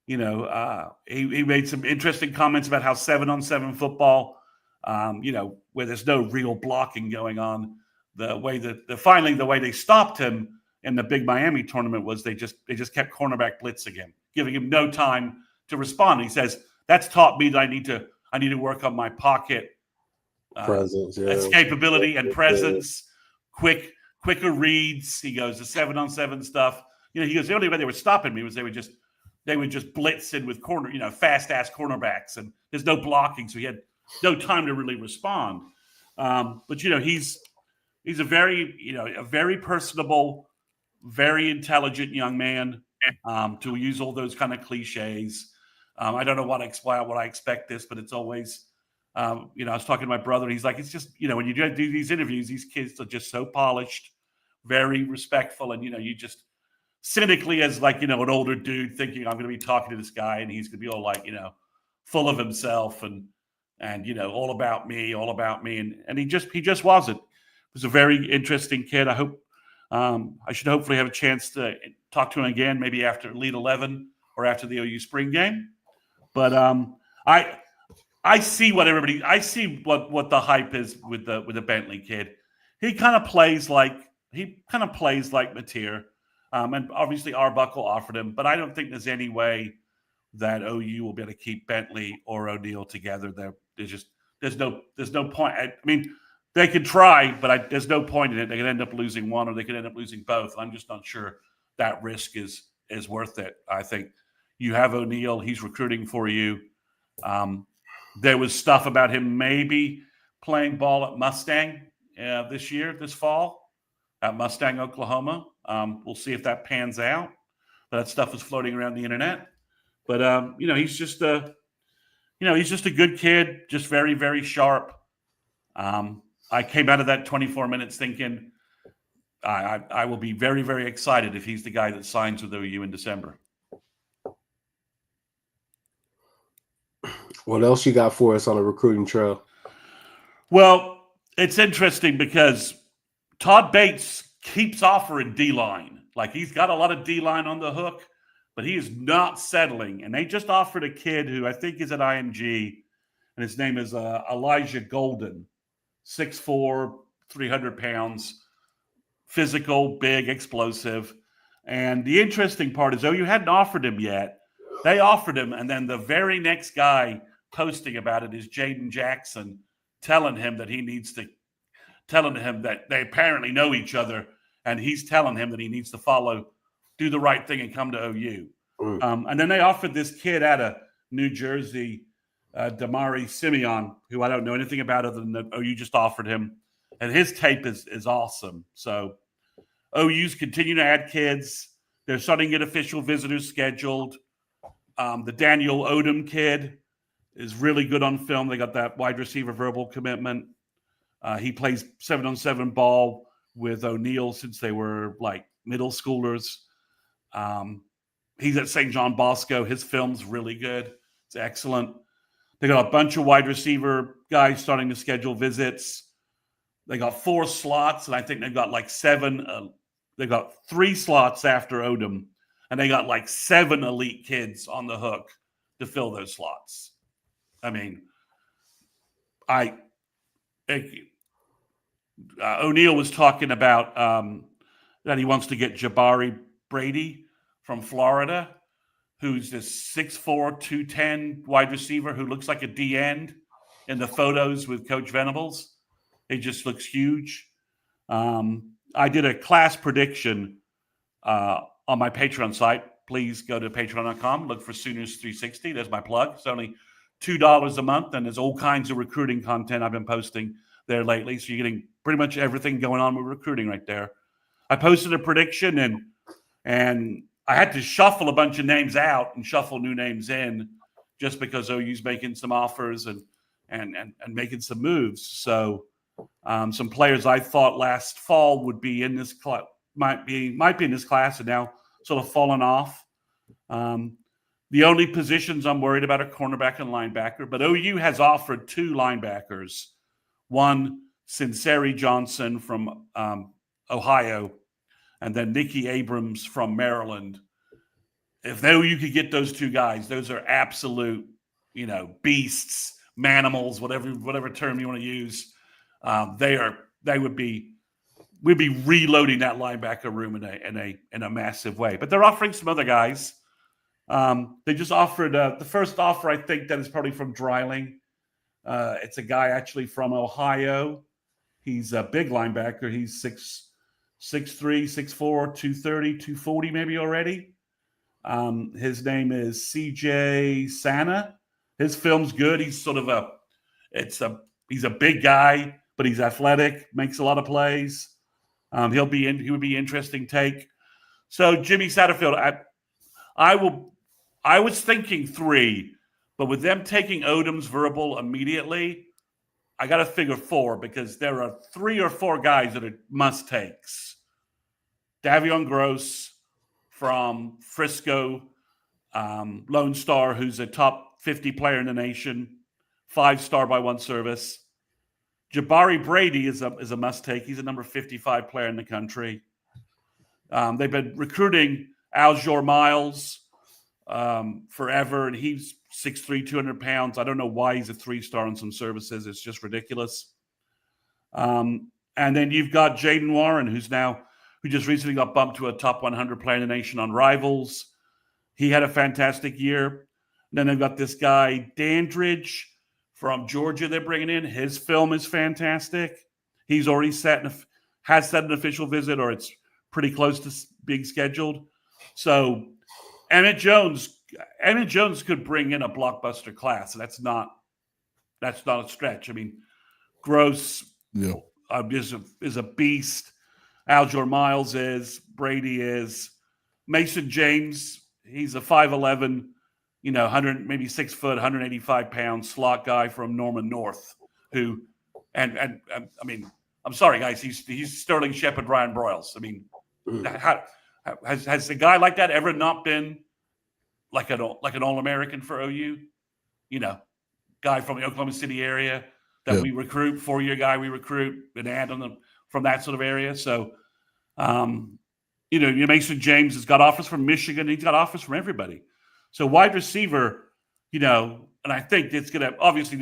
he made some interesting comments about how 7-on-7 football, where there's no real blocking going on. The way the way they stopped him in the big Miami tournament was they just kept cornerback blitzing him, giving him no time to respond. He says that's taught me that I need to work on my pocket presence, escapability and presence, quicker reads. He goes the 7-on-7 stuff. He goes the only way they were stopping me was they would just blitz in with fast ass cornerbacks, and there's no blocking, so he had no time to really respond. But he's a very personable, very intelligent young man. To use all those kind of cliches. I don't know what I expect this, but it's always. I was talking to my brother. He's like, it's just, when you do these interviews, these kids are just so polished, very respectful. And, you just cynically as like, an older dude thinking I'm going to be talking to this guy and he's going to be all like, full of himself and all about me. And he just wasn't. He was a very interesting kid. I hope I should hopefully have a chance to talk to him again, maybe after Elite 11 or after the OU spring game. But I see what the hype is with the Bentley kid. He kind of plays like Mateer, and obviously Arbuckle offered him, but I don't think there's any way that OU will be able to keep Bentley or O'Neal together. There's no point. I mean, they could try, but there's no point in it. They could end up losing one, or they could end up losing both. I'm just not sure that risk is worth it. I think you have O'Neal; he's recruiting for you. There was stuff about him maybe playing ball at Mustang this fall at Mustang, Oklahoma. We'll see if that pans out. But that stuff is floating around the internet. But he's just a good kid, just very, very sharp. I came out of that 24 minutes thinking I will be very, very excited if he's the guy that signs with OU in December. What else you got for us on the recruiting trail? Well, it's interesting because Todd Bates keeps offering D-line. Like, he's got a lot of D-line on the hook, but he is not settling. And they just offered a kid who I think is at IMG, and his name is Elijah Golden, 6'4", 300 pounds, physical, big, explosive. And the interesting part is, OU hadn't offered him yet. They offered him, and then the very next guy posting about it is Jaden Jackson telling him that they apparently know each other, and he's telling him that he needs to do the right thing and come to OU. And then they offered this kid out of New Jersey, Damari Simeon, who I don't know anything about other than that OU just offered him, and his tape is awesome. So OU's continue to add kids. They're starting to get official visitors scheduled. The Daniel Odom kid is really good on film. They got that wide receiver verbal commitment. He plays 7-on-7 ball with O'Neal since they were like middle schoolers. He's at St. John Bosco. His film's really good. It's excellent. They got a bunch of wide receiver guys starting to schedule visits. They got 4 slots, and I think they've got like 7. They've got 3 slots after Odom. And they got like 7 elite kids on the hook to fill those slots. I mean, O'Neal was talking about that he wants to get Jabari Brady from Florida, who's this 6'4", 210 wide receiver who looks like a D end in the photos with Coach Venables. He just looks huge. I did a class prediction on my Patreon site. Please go to patreon.com, look for Sooners 360. There's my plug. It's only $2 a month, and there's all kinds of recruiting content I've been posting there lately. So you're getting pretty much everything going on with recruiting right there. I posted a prediction, and I had to shuffle a bunch of names out and shuffle new names in just because OU's making some offers and making some moves. So some players I thought last fall would be in this might be in this class and now sort of fallen off. The only positions I'm worried about are cornerback and linebacker, but OU has offered 2 linebackers. One, Sinceri Johnson from Ohio, and then Nicky Abrams from Maryland. If OU could get those 2 guys, those are absolute, beasts, manimals, whatever term you want to use. We'd be reloading that linebacker room in a massive way. But they're offering some other guys. They just offered the first offer, I think, that is probably from Dreiling. It's a guy actually from Ohio. He's a big linebacker. He's 6'3", 6'4", 230, 240 maybe already. His name is CJ Sana. His film's good. He's sort of he's a big guy, but he's athletic, makes a lot of plays. He would be interesting take. So Jimmy Satterfield, I was thinking 3, but with them taking Odom's verbal immediately, I got to figure 4 because there are 3 or 4 guys that are must takes. Davion Gross from Frisco, Lone Star, who's a top 50 player in the nation, 5-star by one service. Jabari Brady is a must take. He's a number 55 player in the country. They've been recruiting Aljor Miles forever, and he's 6'3", 200 pounds. I don't know why he's a 3-star on some services. It's just ridiculous. And then you've got Jaden Warren, who just recently got bumped to a top 100 player in the nation on Rivals. He had a fantastic year. And then they've got this guy, Dandridge, from Georgia they're bringing in. His film is fantastic. He's already has set an official visit, or it's pretty close to being scheduled. So Emmett Jones could bring in a blockbuster class. That's not a stretch. I mean, Gross is a beast. Aljor Miles is. Brady is. Mason James, he's a 5'11", 100, maybe 6 foot, 185 pound slot guy from Norman North, who, and I mean, I'm sorry, guys, he's Sterling Shepard, Ryan Broyles. I mean, has a guy like that ever not been like an All-American for OU? Guy from the Oklahoma City area that we recruit, 4-year guy we recruit, an ad on them from that sort of area. So, Mason James has got offers from Michigan. He's got offers from everybody. So wide receiver, and I think it's going to, obviously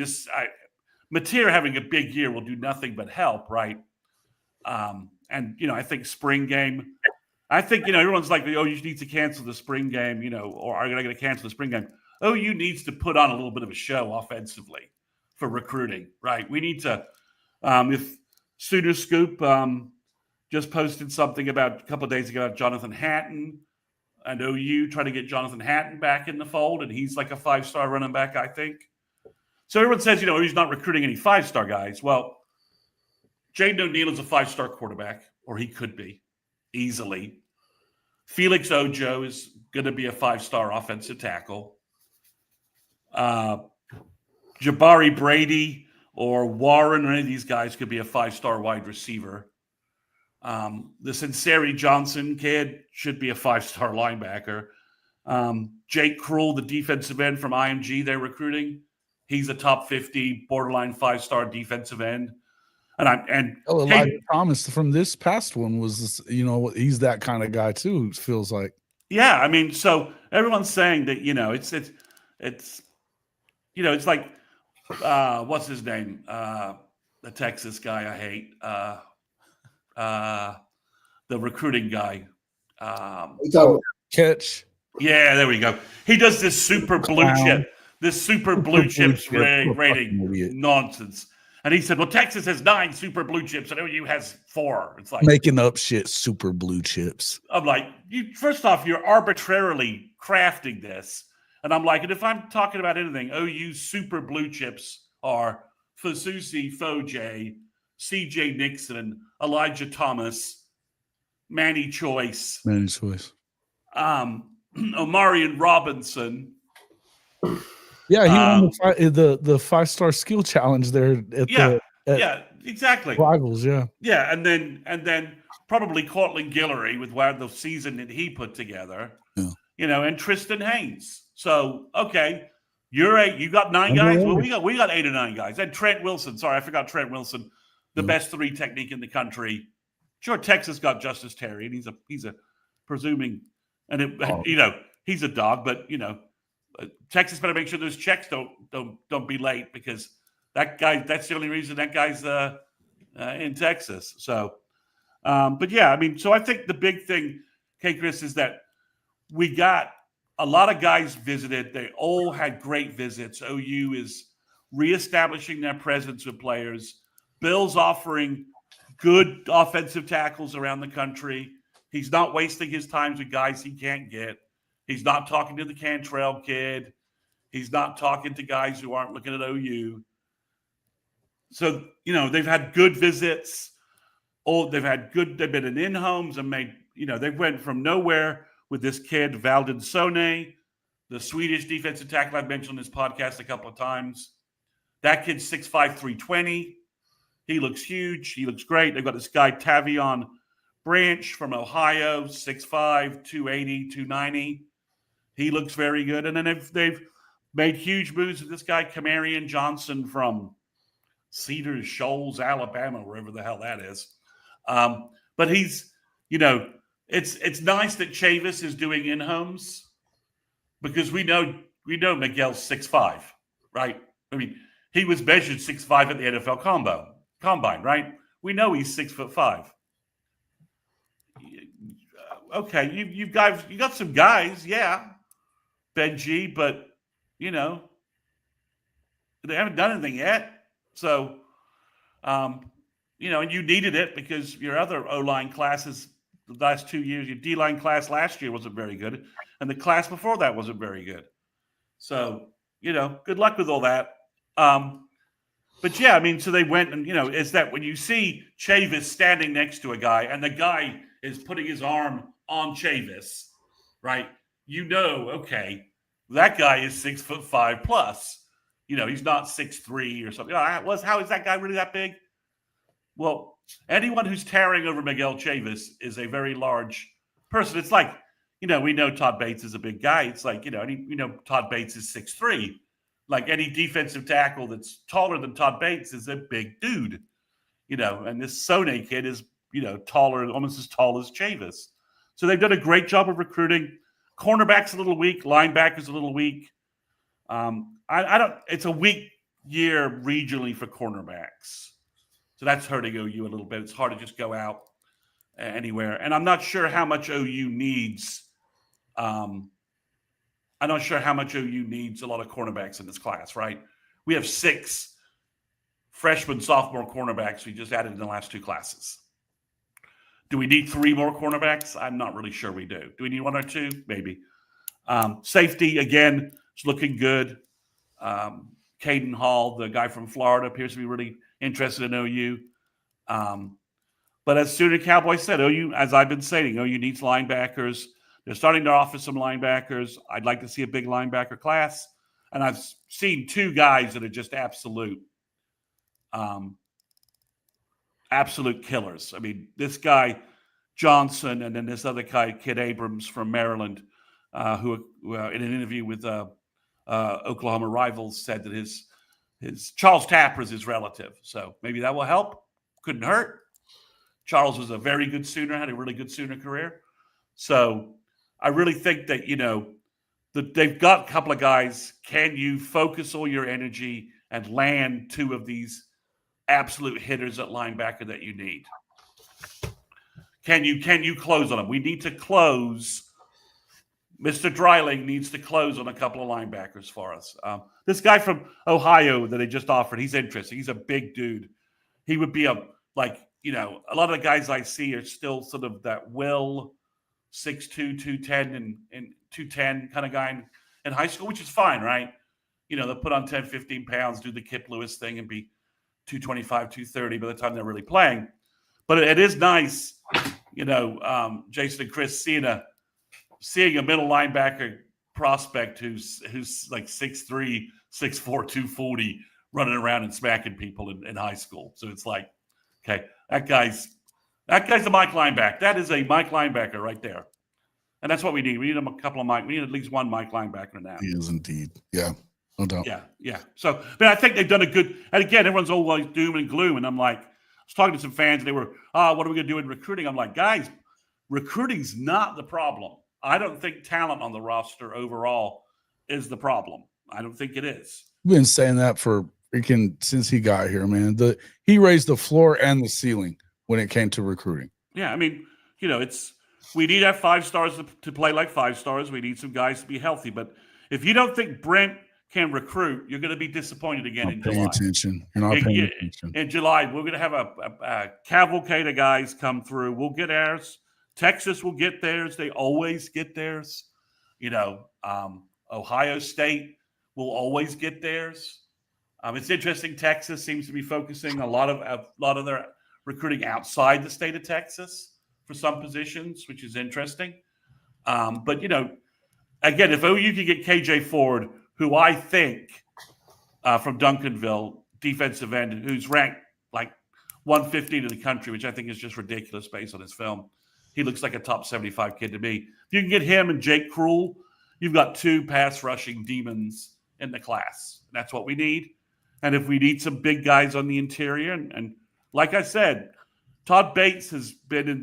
Mateer having a big year will do nothing but help, right? I think spring game, everyone's like, oh, you need to cancel the spring game, or are they going to cancel the spring game? OU needs to put on a little bit of a show offensively for recruiting, right? We need to, if Sooner Scoop just posted something a couple of days ago about Jonathan Hatton, and OU trying to get Jonathan Hatton back in the fold, and he's like a 5-star running back, I think. So everyone says, he's not recruiting any 5-star guys. Well, Jaden O'Neal is a 5-star quarterback, or he could be, easily. Felix Ojo is going to be a 5-star offensive tackle. Jabari Brady or Warren or any of these guys could be a 5-star wide receiver. The Sinceri Johnson kid should be a 5-star linebacker. Jake Krull, the defensive end from IMG, they're recruiting. He's a top 50, borderline 5-star defensive end. Elijah Thomas from this past one was, he's that kind of guy too. It feels like. Yeah, I mean, so everyone's saying that it's like what's his name? The Texas guy I hate. The recruiting guy. Catch. Yeah, there we go. He does this super blue chips rating nonsense. And he said, well, Texas has 9 super blue chips and OU has 4. It's like making up shit, super blue chips. I'm like, first off, you're arbitrarily crafting this. And I'm like, and if I'm talking about anything, OU super blue chips are Fasusi Foje, CJ Nixon, Elijah Thomas, Manny Choice. Omarion Robinson. Yeah, he won the 5-star skill challenge there at exactly. Rivals, Yeah, and then probably Cortland Guillory with where the season that he put together, and Tristan Haynes. So, okay, you're 8. You got 9 guys. Well, we got 8 or 9 guys. And Trent Wilson. Sorry, I forgot Trent Wilson, the best 3 technique in the country. Sure, Texas got Justice Terry, and he's a presuming, he's a dog, but Texas better make sure those checks don't be late, because that's the only reason that guy's in Texas. So, but yeah, so I think the big thing, okay, Chris, is that we got a lot of guys visited. They all had great visits. OU is reestablishing their presence with players. Bill's offering good offensive tackles around the country. He's not wasting his time with guys he can't get. He's not talking to the Cantrell kid. He's not talking to guys who aren't looking at OU. So, they've had good visits. They've been in homes and made, they went from nowhere with this kid, Valdin Sone, the Swedish defensive tackle I've mentioned on this podcast a couple of times. That kid's 6'5", 320. He looks huge. He looks great. They've got this guy, Tavion Branch from Ohio, 6'5", 280, 290. He looks very good. And then they've made huge moves with this guy, Camarion Johnson from Cedar Shoals, Alabama, wherever the hell that is. But he's, it's nice that Chavis is doing in-homes, because we know Miguel's 6'5", right? He was measured 6'5" at the NFL Combine, right? We know he's 6'5". Okay, you got some guys, yeah, Benji, but they haven't done anything yet. So, and you needed it, because your other O-line classes the last 2 years, your D-line class last year wasn't very good, and the class before that wasn't very good. So, good luck with all that. But yeah, so they went and, is that when you see Chavis standing next to a guy and the guy is putting his arm on Chavis, right? Okay, that guy is 6'5" plus. He's not 6'3" or something. How is that guy really that big? Well, anyone who's towering over Miguel Chavis is a very large person. It's like, we know Todd Bates is a big guy. It's like, Todd Bates is 6'3". Like, any defensive tackle that's taller than Todd Bates is a big dude, and this Sone kid is, taller, almost as tall as Chavis. So they've done a great job of recruiting. Cornerback's a little weak. Linebacker's a little weak. It's a weak year regionally for cornerbacks. So that's hurting OU a little bit. It's hard to just go out anywhere. And I'm not sure how much OU needs. I'm not sure how much OU needs a lot of cornerbacks in this class, right? We have 6 freshman, sophomore cornerbacks we just added in the last 2 classes. Do we need 3 more cornerbacks? I'm not really sure we do. Do we need 1 or 2? Maybe. Safety, again, is looking good. Caden Hall, the guy from Florida, appears to be really interested in OU. But as Student Cowboy said, OU, as I've been saying, OU needs linebackers. They're starting to offer some linebackers. I'd like to see a big linebacker class. And I've seen 2 guys that are just absolute killers. This guy, Johnson, and then this other guy, Kid Abrams from Maryland, who in an interview with Oklahoma Rivals said that his Charles Tapper is his relative. So maybe that will help. Couldn't hurt. Charles was a very good Sooner, had a really good Sooner career. So I really think that, that they've got a couple of guys. Can you focus all your energy and land 2 of these absolute hitters at linebacker that you need? Can you close on them? We need to close. Mr. Dreiling needs to close on a couple of linebackers for us. This guy from Ohio that they just offered, he's interesting. He's a big dude. He would be a lot of the guys I see are still sort of that Will 6'2", 210 and 210 kind of guy in high school, which is fine, right? They'll put on 10, 15 pounds, do the Kip Lewis thing and be 225, 230 by the time they're really playing. But it is nice, Jason and Chris, seeing a middle linebacker prospect who's like 6'3", 6'4", 240 running around and smacking people in high school. So it's like, okay, that guy's That guy's a Mike linebacker. That is a Mike linebacker right there. And that's what we need. We need a couple of Mike. We need at least one Mike linebacker now. He is indeed. Yeah, no doubt. Yeah. So, but I think they've done a good. And again, everyone's always doom and gloom. And I'm like, I was talking to some fans, and they were, what are we going to do in recruiting? I'm like, guys, recruiting's not the problem. I don't think talent on the roster overall is the problem. I don't think it is. I've been saying that for freaking since he got here, man. He raised the floor and the ceiling when it came to recruiting. Yeah, I mean, we need our 5 stars to play like 5 stars. We need some guys to be healthy. But if you don't think Brent can recruit, you're going to be disappointed again in July. Attention. You're not paying attention. In July, we're going to have a cavalcade of guys come through. We'll get ours. Texas will get theirs. They always get theirs. Ohio State will always get theirs. It's interesting. Texas seems to be focusing a lot of their recruiting outside the state of Texas for some positions, which is interesting. But again, if OU can get KJ Ford, who I think from Duncanville, defensive end, who's ranked like 115 in the country, which I think is just ridiculous based on his film. He looks like a top 75 kid to me. If you can get him and Jake Krull, you've got 2 pass rushing demons in the class. That's what we need. And if we need some big guys on the interior, and like I said, Todd Bates has been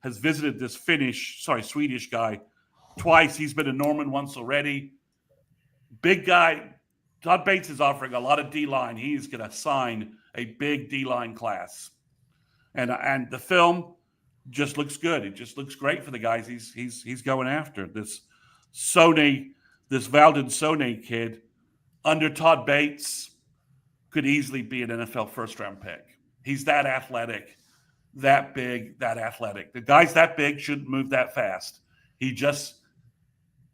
has visited this Swedish guy twice. He's been in Norman once already. Big guy. Todd Bates is offering a lot of D-line. He's going to sign a big D-line class. And the film just looks good. It just looks great for the guys he's going after. This Valdon Sone kid under Todd Bates could easily be an NFL first-round pick. He's that athletic, that big, that athletic. The guys that big shouldn't move that fast. He just,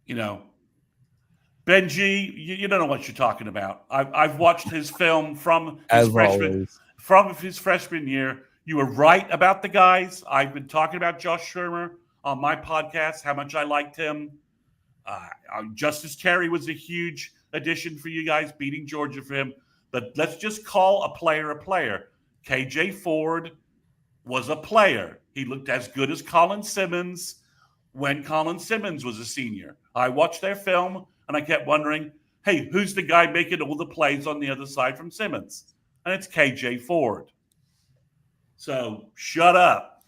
Benji, you don't know what you're talking about. I've watched his film from his freshman year. You were right about the guys. I've been talking about Josh Shermer on my podcast, how much I liked him. Justice Terry was a huge addition for you guys, beating Georgia for him. But let's just call a player a player. KJ Ford was a player. He looked as good as Colin Simmons when Colin Simmons was a senior. I watched their film, and I kept wondering, hey, who's the guy making all the plays on the other side from Simmons? And it's KJ Ford. So shut up.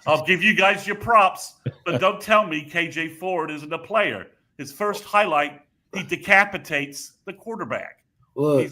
I'll give you guys your props, but don't tell me KJ Ford isn't a player. His first highlight, he decapitates the quarterback. Look,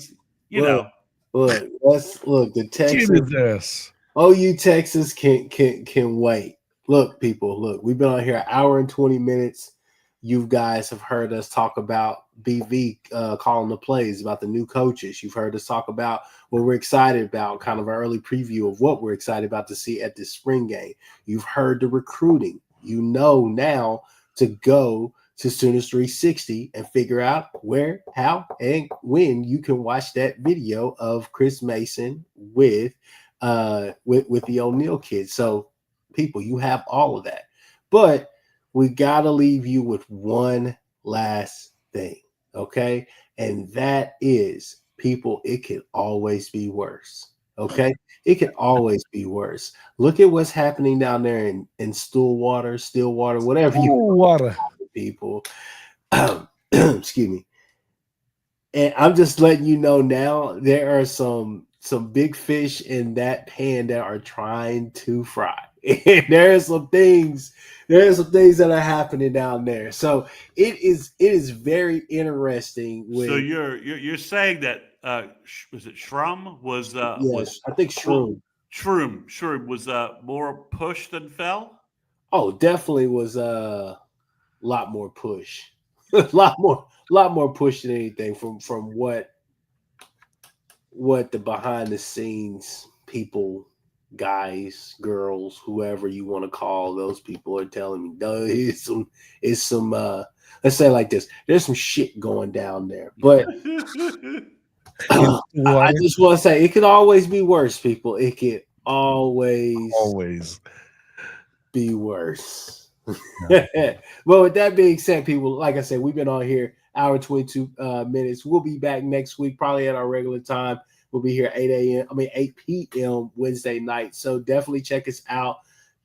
the Texas, OU Texas can wait. Look, people, we've been on here an hour and 20 minutes. You guys have heard us talk about BV calling the plays, about the new coaches. You've heard us talk about what we're excited about, kind of an early preview of what we're excited about to see at this spring game. You've heard the recruiting. You know now to go to Sooners 360 and figure out where, how, and when you can watch that video of Chris Mason with the O'Neal kids. So, people, you have all of that. But we got to leave you with one last thing, okay? And that is, people, it can always be worse, okay? It can always be worse. Look at what's happening down there in Stillwater, whatever you want, people. Excuse me. And I'm just letting you know now, there are some big fish in that pan that are trying to fry. And there are some things that are happening down there. So it is very interesting. So you're saying that was it Shrum was yes, I think Shroom was more push than fell? Oh, definitely was a lot more push. a lot more push than anything from what the behind the scenes people, guys, girls, whoever you want to call those people are telling me. No, it's some let's say it like this. There's some shit going down there. But I just want to say it could always be worse, people. It could always be worse. Yeah. Well, with that being said, people, like I said, we've been on here hour 22 minutes. We'll be back next week, probably at our regular time. We'll be here 8 p.m. Wednesday night. So definitely check us out.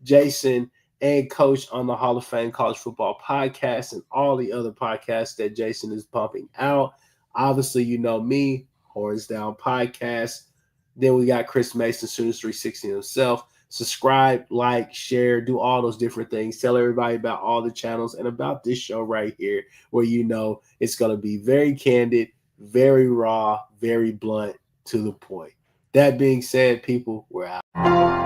Jason and Coach on the Hall of Fame College Football Podcast and all the other podcasts that Jason is pumping out. Obviously, you know me, Horns Down Podcast. Then we got Chris Mason, Sooners 360 himself. Subscribe, like, share, do all those different things. Tell everybody about all the channels and about this show right here, where you know it's going to be very candid, very raw, very blunt, to the point. That being said, people, we're out.